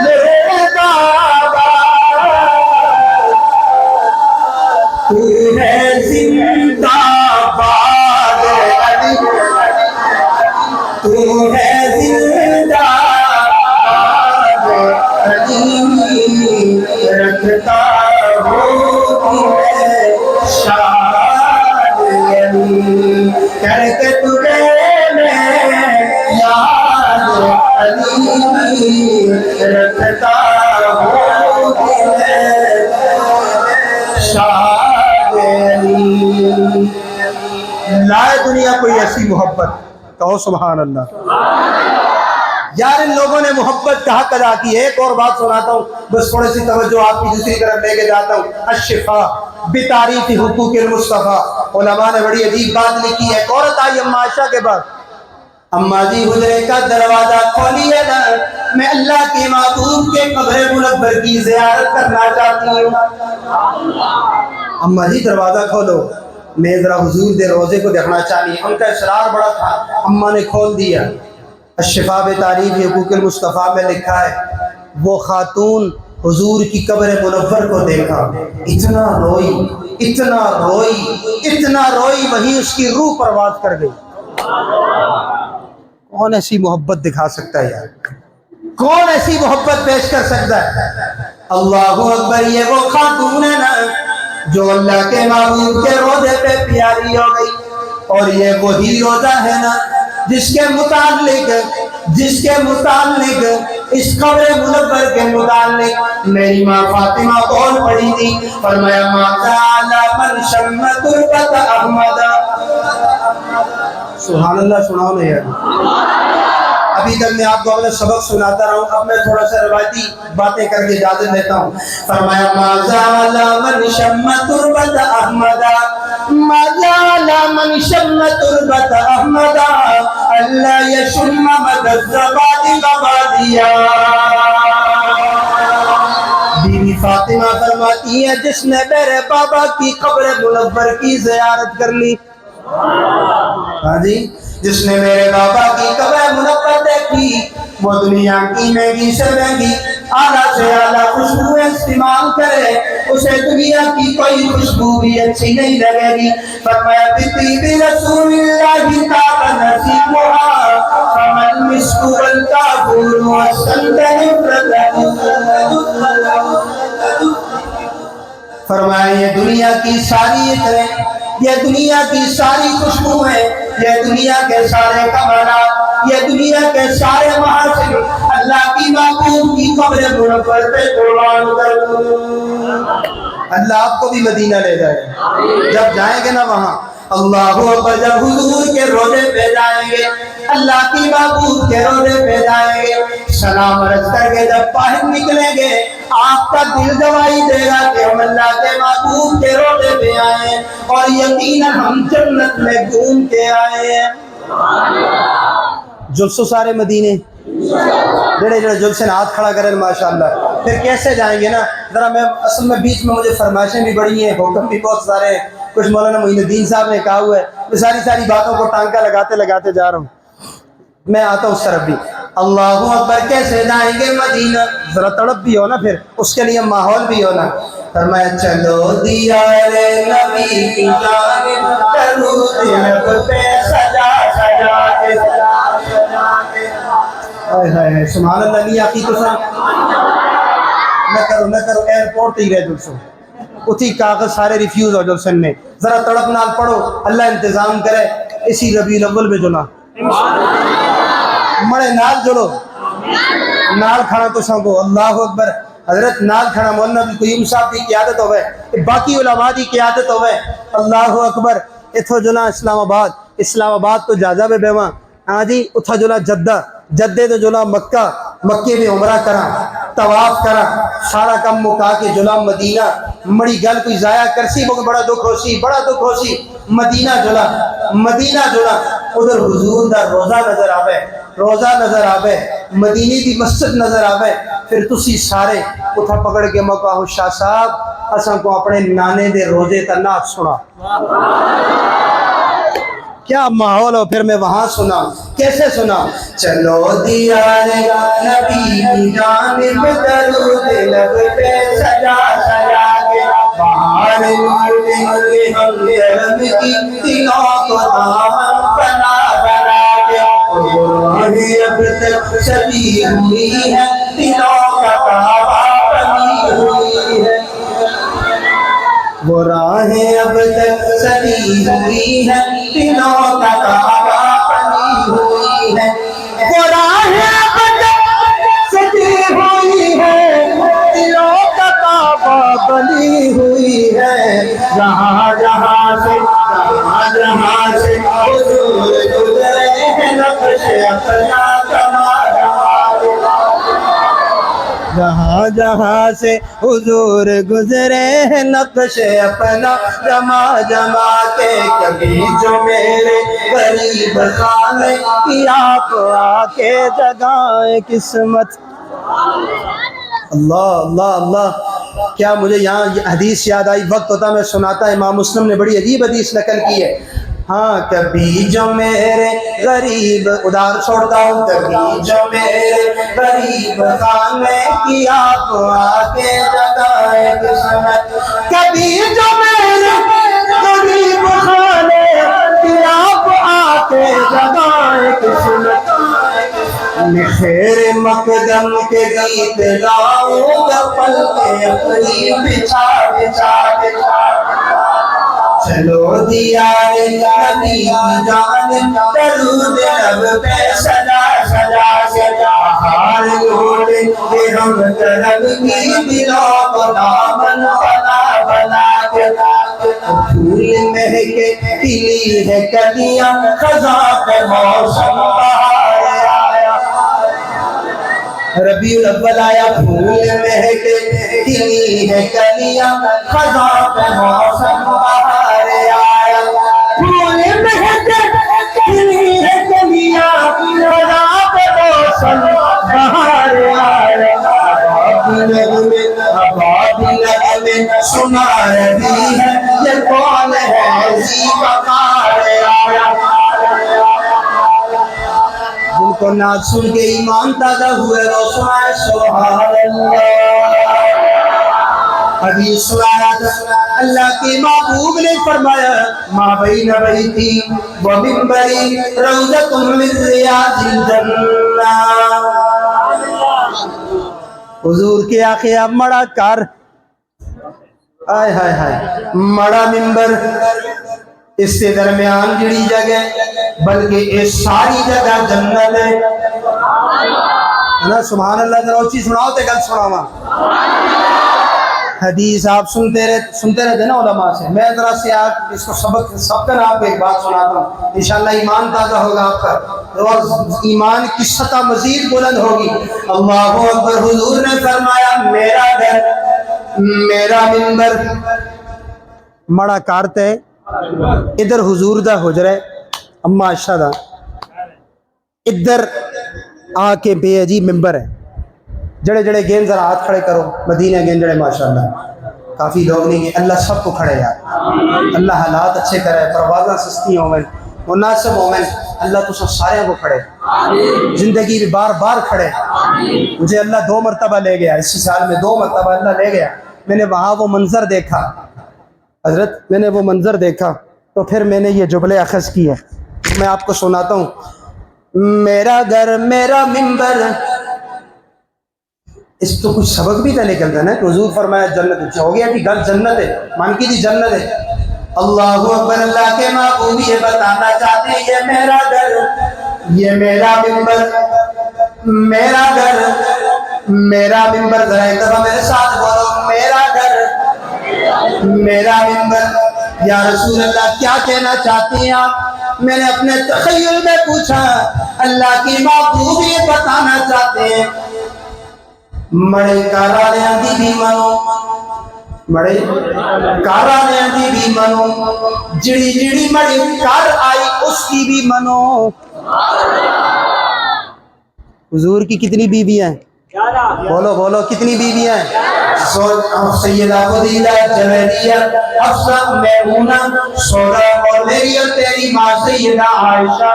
مرد آباد, تو ہے زندہ باد علی, تو ہے زندہ باد علی رکھتا ہوں دل شاد علی. کر کے تجھے میں یاد علی رکھتا ہوں دل شاد علی. لائے دنیا کوئی ایسی محبت, کہو سبحان اللہ. یار ان لوگوں نے محبت کا حق ادا کی ہے. ایک اور بات سناتا ہوں, بس تھوڑی سی توجہ آپ کی دوسری طرف لے کے جاتا ہوں. الشفا بتعریف حقوق المصطفیٰ, علماء نے بڑی عجیب بات لکھی ہے. ایک عورت آئی اما عائشہ کے بعد, اما جی حجرے کا دروازہ کھولیے نا, میں اللہ کے محبوب کے قبر منور کی زیارت کرنا چاہتی ہوں. اما جی دروازہ کھولو, میں ذرا حضور دے روزے کو دیکھنا چاہیے. ان کا اصرار بڑا تھا, اما نے کھول دیا. الشفا بتعریف حقوق المصطفیٰ میں لکھا ہے وہ خاتون حضور کی قبر منور کو دیکھا, اتنا روئی اتنا روئی اتنا روئی, وہیں اس کی روح پرواز کر گئی. کون ایسی محبت دکھا سکتا ہے یار, کون ایسی محبت پیش کر سکتا ہے؟ اللہ اکبر. یہ وہ خاتون ہے نا جو اللہ کے محبوب کے روزے پہ پیاری ہو گئی, اور یہ وہی روزہ ہے نا جس کے متعلق اس قبر منور کے متعلق میری ماں فاطمہ بول پڑی تھی. فرمایا ما تعالی من شم تربت احمد. سبحان اللہ, سناؤ نا یار. ابھی تک میں آپ کو اپنا سبق سناتا رہا ہوں, اب میں تھوڑا سا روایتی باتیں کر کے اجازت لیتا ہوں. فرمایا ما زال من شم تربت احمد, ما زال من شم تربت احمد, اللہ یشم مد الزباد غبادیا. بیوی فاطمہ فرماتی ہے جس نے میرے بابا کی قبر منور کی زیارت کر لی, ہاں جی, جس نے میرے بابا کی قبر منور دیکھی, وہ دنیا کی مہنگی سے مہنگی اعلیٰ سے اعلیٰ خوشبوئیں استعمال کرے, اسے دنیا کی کوئی خوشبو بھی اچھی نہیں لگے گی. فرمایا بطیب رسول اللہ تعالی نصیبها فمن مسک والکافور والسندن فرمایا یہ دنیا کی ساری عطریں, یہ دنیا کی ساری خوشبوئیں, یہ دنیا کے سارے کمالات, یہ دنیا کے سارے محاسن اللہ کی محبوب کی قبر منور پہ قربان کر دوں. اللہ آپ کو بھی مدینہ لے جائے, جب جائیں گے نا وہاں, اللہ اکبر, جب حضور کے روزے پہ جائیں گے, اللہ کی محبوب کے روزے پہ جائیں گے, سلام عرض کر کے جب باہر نکلیں گے, آپ کا دل گواہی دے گا کہ ہم اللہ کے محبوب کے روزے پہ آئے ہیں, اور یقیناً ہم جنت میں گھوم کے آئے ہیں. جلسوں سارے مدینے جڑے جڑے جلسے نے ہاتھ کھڑا کریں ماشاءاللہ. پھر کیسے جائیں گے نا, ذرا میں اصل میں بیچ میں مجھے فرمائشیں بھی بڑی ہیں, حکم بھی بہت سارے ہیں, کچھ مولانا معین الدین صاحب نے کہا ہوا ہے, میں ساری باتوں کو ٹانکا لگاتے جا رہا ہوں. میں آتا ہوں اس طرف بھی. اللہ اکبر, کیسے جائیں گے مدینہ, ذرا تڑپ بھی ہو نا, پھر اس کے لیے ماحول بھی ہونا. فرمایا چلو دیار نبی کی جانب درود لب پہ سجا کے, سبحان اللہ. نہیں آتی تو نہ کرو ایئرپورٹ ہی رہے جلسوں, اسی کاغذ سارے ریفیوز ہو جلسن میں. ذرا تڑپ نال پڑھو, اللہ انتظام کرے اسی ربیع الاول میں جنا مڑے نال جڑو, نال کھڑا تو سنگو. اللہ اکبر. حضرت نال کھڑا مولانا عبدالقیوم صاحب کی قیادت ہوئے, باقی علماء کی قیادت ہوئے. اللہ اکبر. اتھو جنا اسلام آباد تو جازہ بے بیواں, ہاں جی, اتھا جنا جدے تو جنا مکے میں عمرہ کرا, طواف کرا, سارا کم مکا کے جلا مدینہ. مڑی گل کوئی ضائع کرسی, بڑا دکھ ہوسی. مدینہ جلا ادھر حضور دا روزہ نظر آوے, مدینے دی مسجد نظر آوے. پھر تسی سارے اتھا پکڑ کے مکاہو, شاہ صاحب اساں کو اپنے نانے دے روزے تا نعت سنا. کیا ماحول ہو. پھر میں وہاں سنا, کیسے سنا, چلو دیار نبی کی جانب درود لب پہ سجا کے, بہار لوٹیں گے ہم کرم کی دلوں کو دامن بنا کے, اور اب تک سبھی ہوئی ہے دلوں کا کعبہ بنی ہوئی ہے, وہ راہیں اب تک سجی ہوئی ہے دلوں کا کعبہ بنی ہوئی ہے, وہ راہیں اب تک سجی ہوئی ہے دلوں کا کعبہ بنی ہوئی ہے. جہاں سے حضور گزرے ہیں نقش اپنا کمایا, جہاں جہاں سے حضور گزرے ہیں نقش اپنا جما جما کے، کبھی جو میرے غریب خانے کی آپ آ کے جگائیں قسمت۔ اللہ اللہ اللہ، کیا مجھے یہاں یہ حدیث یاد آئی، وقت ہوتا میں سناتا۔ امام مسلم نے بڑی عجیب حدیث نقل کی ہے۔ ہاں، کبھی جو میرے غریب، ادھار چھوڑتا ہوں، کبھی جو میرے غریب خانے کی آپ آ کے جگائیں قسمت، کبھی جو میرے غریب خانے کی آپ آ کے جگائیں قسمت، خیر مقدم کے گیت گاؤں گا پل کے اپنی بچھا بچھا بچھا، چلو دیار نبی کی جان درود لب پہ سجا سجا سجا، ہار لوٹے کہ ہم طرب کی دلوں کو دامن بنا بنا کے، پھول مہکے کھلی ہے کلیاں خزاں پہ موسم بہار آیا، ربیع الاول آیا، پھول مہکے کھلی ہے کلیاں خزاں پہ موسم بہار آیا، پھول مہکے کھلی ہے کلیاں خزاں پہ موسم بہار آیا، اباب نغمے سنا رہی ہے یہ کون ہے ذی وقار آیا، جن کو نعت سن کے ایمان تازہ ہوئے وہ سنائے سبحان اللہ۔ حدیث سنایا تھا اللہ کے محبوب نے فرمایا، ما بین بیتی و منبری روضۃ من ریاض الجنہ، حضور کے آخیا مڑا کار، آئے ہائے ہائے، مڑا منبر، اس سے درمیان جڑی جگہ بلکہ اس ساری جگہ جنت ہے نا۔ سبحان اللہ، ذرا اچھی سناؤ تے گل سناواں۔ حدیث آپ سنتے رہتے نا علماء سے، میں ذرا سے آپ اس کو سبق آپ کو ایک بات سناتا ہوں، انشاءاللہ ایمان تازہ ہوگا آپ کا اور ایمان کی سطح مزید بلند ہوگی۔ اللہ اکبر، حضور نے فرمایا میرا گھر میرا منبر، مڑا کارتے ادھر حضور دا حجرہ اما عائشہ دا، ادھر آ کے بے عجیب ممبر ہے، جڑے جڑے گین ذرا ہاتھ کھڑے کرو، مدینہ گین جڑے ماشاءاللہ کافی لوگ نہیں ہیں، اللہ سب کو کھڑے یار، اللہ حالات اچھے کرے، پروازاں سستی ہوئیں، مناسب ہوئیں، اللہ تو سب سارے کو کھڑے، زندگی بھی بار بار کھڑے۔ مجھے اللہ 2 مرتبہ لے گیا، اسی سال میں 2 مرتبہ اللہ لے گیا، میں نے وہاں وہ منظر دیکھا حضرت، میں نے وہ منظر دیکھا تو پھر میں نے یہ جملے اخذ کی ہے، میں آپ کو سناتا ہوں۔ میرا گھر میرا منبر، اس تو کچھ سبق بھی تو نکلتا ہے نا، حضور فرمایا جنت ہو گیا کہ گھر جنت ہے، مان کی دی جنت ہے۔ اللہ اکبر، اللہ کے محبوب یہ بتانا چاہتے ہیں یہ میرا گھر، یہ میرا منبر، میرا گھر میرا منبر، ذرا ایک دفعہ میرے ساتھ بولو، میرا گھر میرا منبر۔ یا رسول اللہ کیا کہنا چاہتے ہیں آپ؟ میں نے اپنے تخیل میں پوچھا، اللہ کی محبوب یہ بتانا چاہتے ہیں مڑے کارا لیاں دی بھی منو، مڑے کارا لیاں دی بھی منو، جڑی جڑی مڑی کار آئی اس کی بھی منو۔ حضور کی کتنی بیویاں ہیں؟ بولو بولو، کتنی بیویاں ہیں؟ سیدہ خدیجہ، جویریہ، حفصہ، میمونہ، سورہ اور میری اور تیری ماں سیدہ عائشہ۔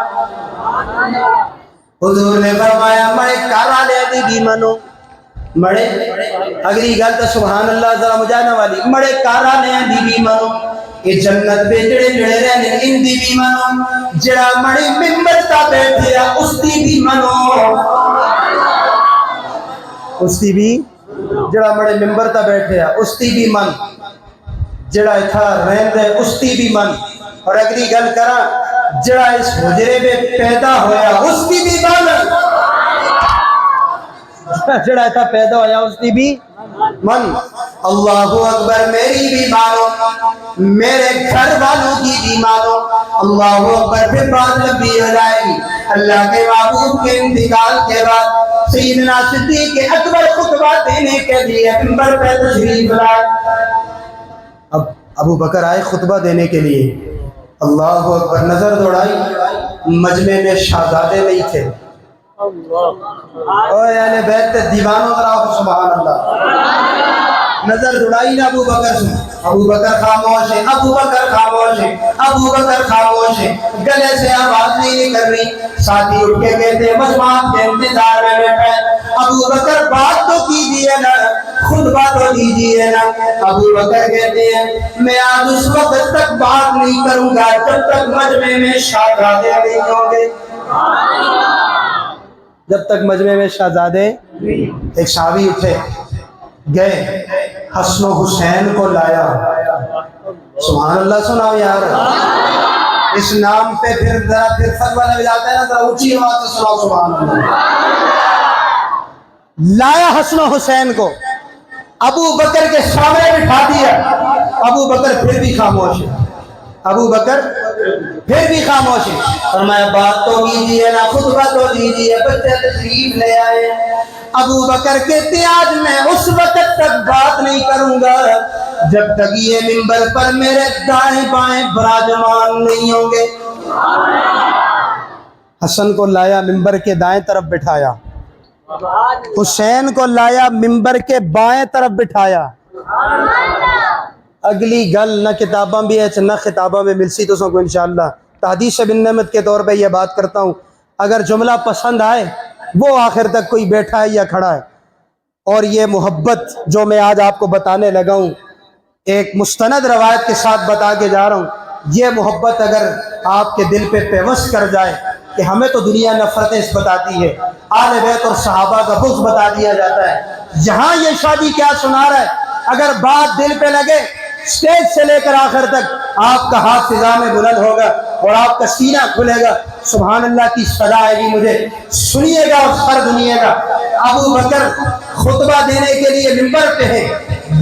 حضور نے فرمایا مڑے کارا لے دی بھی منو، مڑے اگلی گل تو سبحان اللہ ذرا مجاہدہ والی، مڑے کارا لے دی بھی منو، یہ جنت پہ جڑے جڑے رہنے ان دی بھی منو، جڑا مڑے منبر تا بیٹھے اس دی بھی منو، اس دی بھی، جڑا مڑے ممبر تا بیٹھے اس دی بھی من، جڑا اتھا رہندے اس دی بھی من، اور اگلی گل کرا جڑا اس حجرے میں پیدا ہویا اس دی بھی من، جڑا اتھا پیدا ہویا اس دی بھی من۔ اللہ اکبر، میری بھی مانو، میرے گھر والوں کی بھی مانو۔ اللہ اکبر، پھر بات لمبی ہو جائے گی۔ اللہ کے محبوب کے انتقال کے بعد سیدنا صدیق اکبر خطبہ دینے کے لیے منبر پہ تشریف لائے۔ اب ابو بکر آئے خطبہ دینے کے لیے، اللہ اکبر، نظر دوڑائی، مجمع میں شہزادے نہیں تھے۔ اوہ اہل بیت دیوانوں طرح سبحان اللہ، نظر دوڑائی نا ابو بکر سے، ابو بکر خاموش ہے، ابو بکر خاموش ہے، ابو بکر خاموش ہے، گلے سے آواز نہیں نکل رہی۔ ساتھی اٹھ کے کہتے ہیں مجمع کے انتظار میں بیٹھے، ابو بکر بات تو کیجیے نا، خطبہ تو دیجیے نا۔ ابو بکر کہتے ہیں میں آج اس وقت تک بات نہیں کروں گا جب تک مجمع میں شہزادے نہیں ہوں گے، جب تک مجمع میں شہزادے۔ ایک صحابی اٹھے، گئے حسن و حسین کو لایا۔ سبحان اللہ سناؤ یار، اس نام پہ پھر ذرا پھر فتوہ لگ جاتا ہے نا، ذرا اونچی آواز سے سناؤ سبحان اللہ۔ لایا حسن و حسین کو، ابو بکر کے سامنے بٹھا دیا۔ ابو بکر پھر بھی خاموش ہے، ابو بکر پھر بھی خاموش ہے۔ فرمایا بات تو کیجیے نا، خطبہ تو دیجیے، بچے تشریف لے آئے۔ ابو بکر کہتے آج میں اس وقت تک بات نہیں کروں گا جب تک یہ منبر پر میرے دائیں بائیں براجمان نہیں ہوں گے۔ حسن کو لایا منبر کے دائیں طرف بٹھایا، حسین کو لایا منبر کے بائیں طرف بٹھایا۔ اگلی گل نہ کتاباں بھی ہے نہ خطاباں میں ملسی تو سو کو انشاءاللہ تحدیث بن نعمت کے طور پہ یہ بات کرتا ہوں، اگر جملہ پسند آئے وہ آخر تک کوئی بیٹھا ہے یا کھڑا ہے۔ اور یہ محبت جو میں آج آپ کو بتانے لگا ہوں، ایک مستند روایت کے ساتھ بتا کے جا رہا ہوں، یہ محبت اگر آپ کے دل پہ پیوست کر جائے کہ ہمیں تو دنیا نفرتیں اس بتاتی ہے، آل بیت اور صحابہ کا بغض بتا دیا جاتا ہے، یہاں یہ شادی کیا سنا رہا ہے، اگر بات دل پہ لگے سٹیج سے لے کر آخر تک آپ کا ہاتھ فضا میں بلند ہوگا اور آپ کا سینہ کھلے گا، سبحان اللہ کی صدا آئے گی، مجھے سنیے گا اور سر دنیے گا۔ ابو بکر خطبہ دینے کے لیے منبر پہ ہے،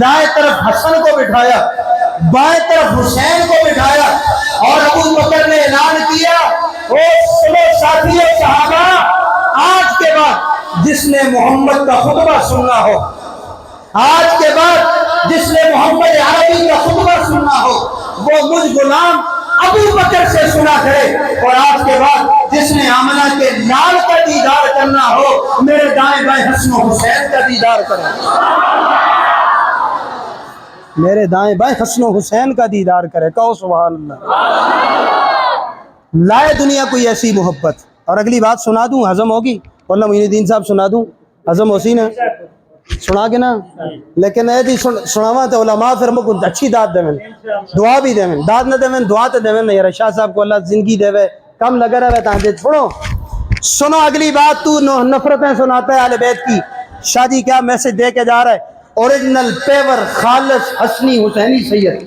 دائیں طرف حسن کو بٹھایا، بائیں طرف حسین کو بٹھایا، اور ابو بکر نے اعلان کیا او سنو ساتھیو صحابہ، آج کے بعد جس نے محمد کا خطبہ سننا ہو، آج کے بعد جس نے محمد عربی کا خطبہ سننا ہو وہ مجھ غلام ابو بکر سے سنا کرے، اور آج کے بعد جس نے آمنہ کے لال کا دیدار کرنا ہو میرے دائیں بائیں حسن و حسین کا دیدار کرے، میرے دائیں بائیں حسن و حسین کا دیدار کرے، کہو سبحان اللہ۔ لائے دنیا کوئی ایسی محبت۔ اور اگلی بات سنا دوں، ہضم ہوگی؟ مولانا معین الدین صاحب سنا دوں، ہضم ہوسی نا؟ سنا کے نا، لیکن اے دی سناواں تے علماء پھر مکو اچھی داد دے دعا بھی دے داد نہ دے دعا تے دے یار شاہ صاحب کو اللہ زندگی دے کم لگا رہے تاں دے چھوڑو۔ سنو اگلی بات، تو نفرتیں سناتا ہے اہل بیت کی، شادی کیا میسج دے کے جا رہا ہے، اوریجنل پیور خالص حسنی حسینی سید،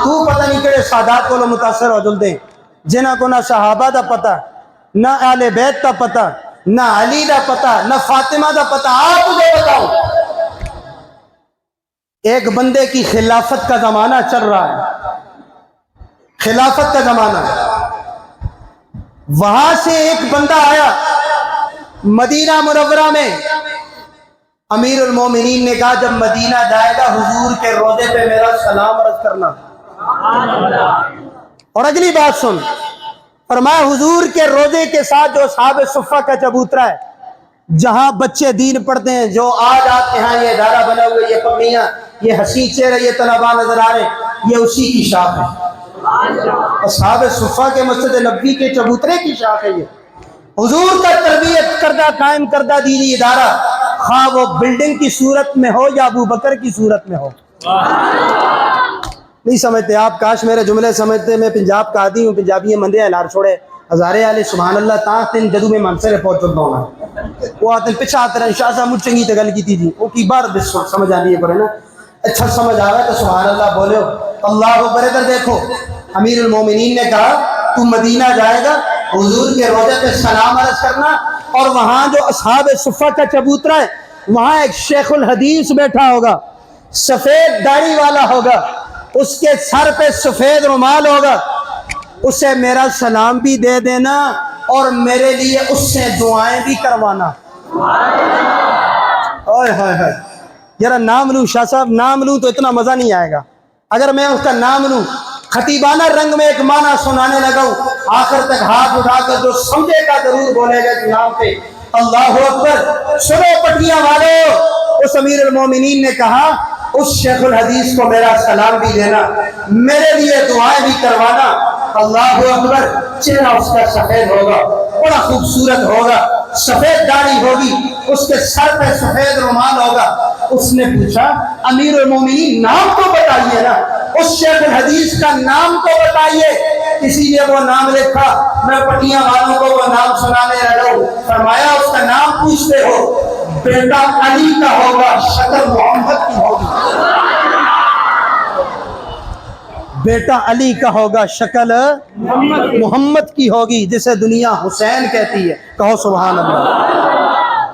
تو پتہ نہیں کہڑے سادات کو متاثر ہو جلدے جنہ کو نہ صحابہ دا پتہ، نہ اہل بیت دا پتہ، نہ علی دا پتہ، نہ فاطمہ دا پتہ۔ آپ مجھے بتاؤ، ایک بندے کی خلافت کا زمانہ چل رہا ہے، خلافت کا زمانہ، وہاں سے ایک بندہ آیا مدینہ منورہ میں، امیر المومنین نے کہا جب مدینہ جائے گا حضور کے روضے پہ میرا سلام عرض کرنا۔ اور اگلی بات سن، فرمایا حضور کے روضے کے ساتھ جو اصحاب صفہ کا چبوترا ہے، جہاں بچے دین پڑھتے ہیں، جو آج آپ کے ہاں یہ ادارہ بنا ہوئے، یہ پگڑیاں، یہ حسین چہرے، یہ طلباء نظر آ رہے ہیں، یہ اسی کی شاخ ہے، اصحاب صفہ کے مسجد نبوی کے چبوترے کی شاخ ہے۔ یہ حضور کا تربیت کردہ قائم کردہ دینی ادارہ، خواہ وہ بلڈنگ کی صورت میں ہو یا ابو بکر کی صورت میں ہو۔ نہیں سمجھتے آپ، کاش میرے جملے سمجھتے، میں پنجاب کا عادی ہوں، پنجابی مندے ہیں لار چھوڑے ہزارے آلے سبحان اللہ تاں تین جدو میں منصرے پہنچ چلتا ہوں، وہ آتے پچھا آتے رہے شاہ صاحب مجھ چنگی تگل کی تھی جی، وہ کی بار دس سمجھ آ لیے پر ہے نا، اچھا سمجھ آ رہا ہے تو سبحان اللہ بولے ہو، اللہ اکبر۔ ادھر دیکھو، امیر المومنین نے کہا تو مدینہ جائے گا حضور کے روضے پہ سلام عرض کرنا، اور وہاں جو اصحاب صفہ کا چبوترا ہے وہاں ایک شیخ الحدیث بیٹھا ہوگا، سفید داڑھی والا ہوگا، اس کے سر پہ سفید رومال ہوگا، اسے میرا سلام بھی دے دینا اور میرے لیے اس سے دعائیں بھی کروانا. اوئے ہائے ہائے ذرا نام لوں شاہ صاحب, نام لوں تو اتنا مزہ نہیں آئے گا. اگر میں اس کا نام لوں, خطیبانہ رنگ میں ایک معنی سنانے لگا ہوں, آخر تک ہاتھ اٹھا کر جو سمجھے گا ضرور بولے گا اس نام پہ اللہ اکبر. سنو پٹیاں والو, اس امیر المومنین نے کہا اس شیخ الحدیث کو میرا سلام بھی دینا, میرے لیے دعائیں بھی کروانا. اللہ اکبر. چہرہ اس کا سفید ہوگا, بڑا خوبصورت ہوگا, سفید داڑھی ہوگی, اس کے سر پہ سفید رومال ہوگا. اس نے پوچھا امیر المومنین نام تو بتائیے نا, اس شیخ الحدیث کا نام تو بتائیے. کسی نے وہ نام لکھا, میں پٹیاں والوں کو وہ نام سنانے لگا ہوں. فرمایا اس کا نام پوچھتے ہو, بیٹا علی کا ہوگا, شکل محمد کی ہوگی. بیٹا علی کا ہوگا, شکل محمد کی ہوگی, جسے دنیا حسین کہتی ہے. کہو سبحان اللہ.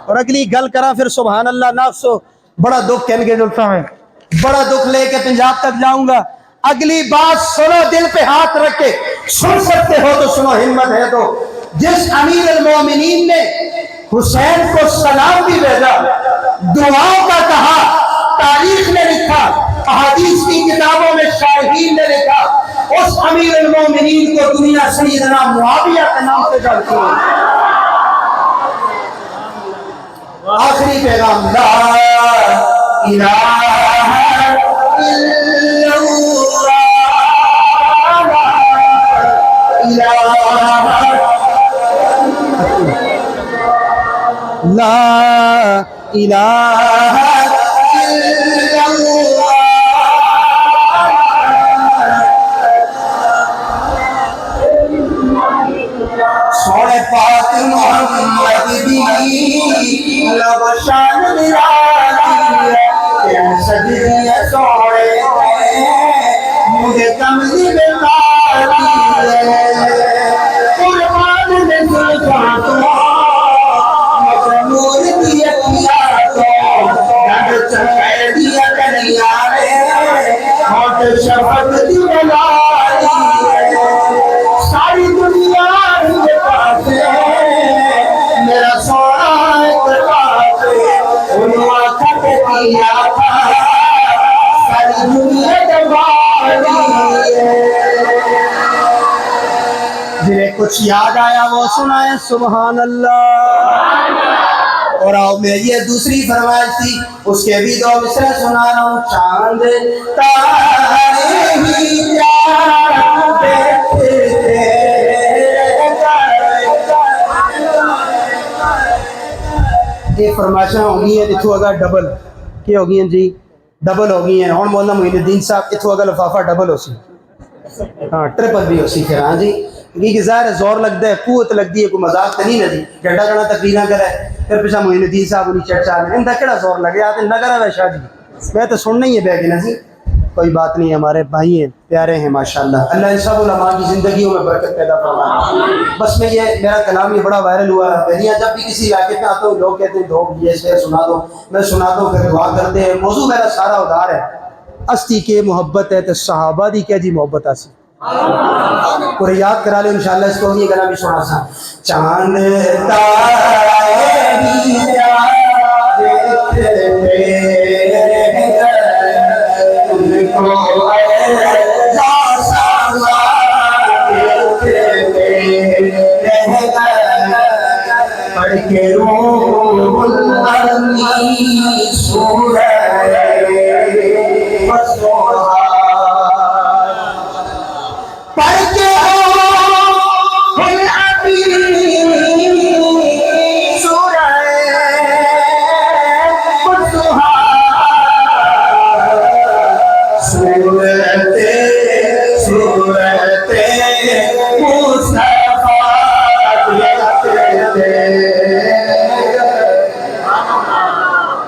اور اگلی گل کرا پھر سبحان اللہ نافسو. بڑا دکھ کہنے کے جلتا ہے, بڑا دکھ لے کے پنجاب تک جاؤں گا. اگلی بات سنو, دل پہ ہاتھ رکھ کے سن سکتے ہو تو سنو, ہمت ہے تو. جس امیر المومنین نے حسین کو سلام بھی بھیجا, دعاؤں کا کہا, تاریخ نے لکھا, احادیث کی کتابوں میں شارحین نے لکھا, اس امیر المومنین کو دنیا سیدنا معاویہ کے نام سے جانتی ہے. آخری پیغام, لا الہ الا اللہ, لا الہ الا اللہ. سونے پاک محمد دی لب شان نرالی ہے, سجدی سونے مجھے کملی میں مارتی ہے. قربان نے سلطان تو مجمور دیا کیا تو گھر چکے دیا کنیا ہے, ہوت شفت دی ملالی ہے. ساری دنیا کے پاس میرا سونا اتفاق انہوں کھٹ کیا تھا, ساری دنیا دبالی ہے. جنہیں کچھ یاد آیا وہ سنائیں سبحان اللہ. اور آؤ میں یہ دوسری فرمائش تھی, اس کے بھی دو مصرع سنا رہا ہوں. چاند تارے ہی پیار دیکھتے یہ فرمائشیں ہوگی ہیں اتھو اگر ڈبل کیا ہوگی ہیں جی, ڈبل ہوگی ہیں. اور مولانا معین الدین صاحب اتھو اگر لفافہ ڈبل ہو سی, ہاں ٹرپل بھی ہو سی. پھر ہاں جی کیونکہ ظاہر ہے زور لگتا ہے, قوت لگتی ہے, کوئی مذاق تو نہیں لگی. گھنٹہ گھنٹہ تقریریں کرے پھر پیچھا معین الدین صاحب انہیں چرچا میں ان کہڑا زور لگے آتے نہ کرا ویشا جی. میں تو سننا ہی ہے بے گنا جی, کوئی بات نہیں, ہمارے بھائی ہیں, پیارے ہیں ماشاءاللہ. اللہ ان سب علماء کی زندگیوں میں برکت پیدا فرمائے. بس میں یہ میرا کلام یہ بڑا وائرل ہوا ہے. جب بھی کسی علاقے پہ آتا ہوں لوگ کہتے ہیں دو یہ شعر سنا دو, میں سناتا ہوں, پھر دعا کرتے ہیں. موضوع میرا سارا ادھار ہے, استی کے محبت ہے تو صحابہ دی کیا جی محبت آسی. اور یاد کرا لیں انشاءاللہ. اس کو یہ گانا بھی سنا سا. چاند تارے بھی پڑھ کے روح الارمی سورہ پڑھ کے روح الارمی سورہ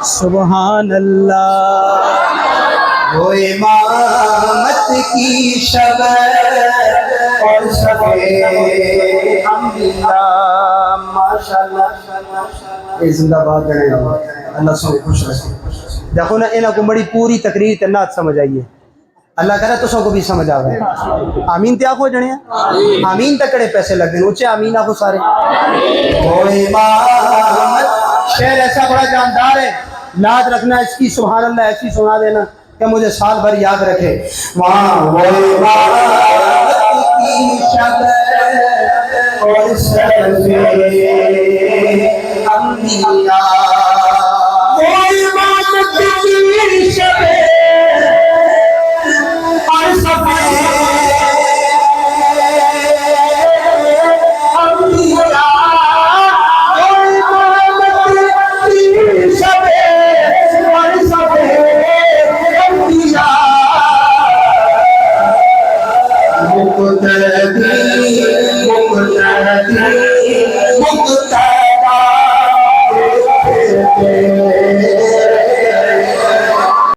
سبحان اللہ. وہ امامت کی شب اور شفیع انبیاء ماشاءاللہ. یہ زندہ باد کریں اللہ سب خوش رکھے. دیکھو نا انہاں کو بڑی پوری تقریر تے نعت سمجھ آئیے. اللہ کرے تو سو کو بھی سمجھ آ گئے آمین تیا کو جنے آمین تکڑے پیسے لگ دیں اچھے آمین آخو سارے کوئی بات شعر ایسا بڑا جاندار ہے یاد رکھنا اس کی سبحان اللہ ایسی سنا دینا کہ مجھے سال بھر یاد رکھے وہاں کوئی بات کی شب اور سرفے انبیاء کوئی بات کی شب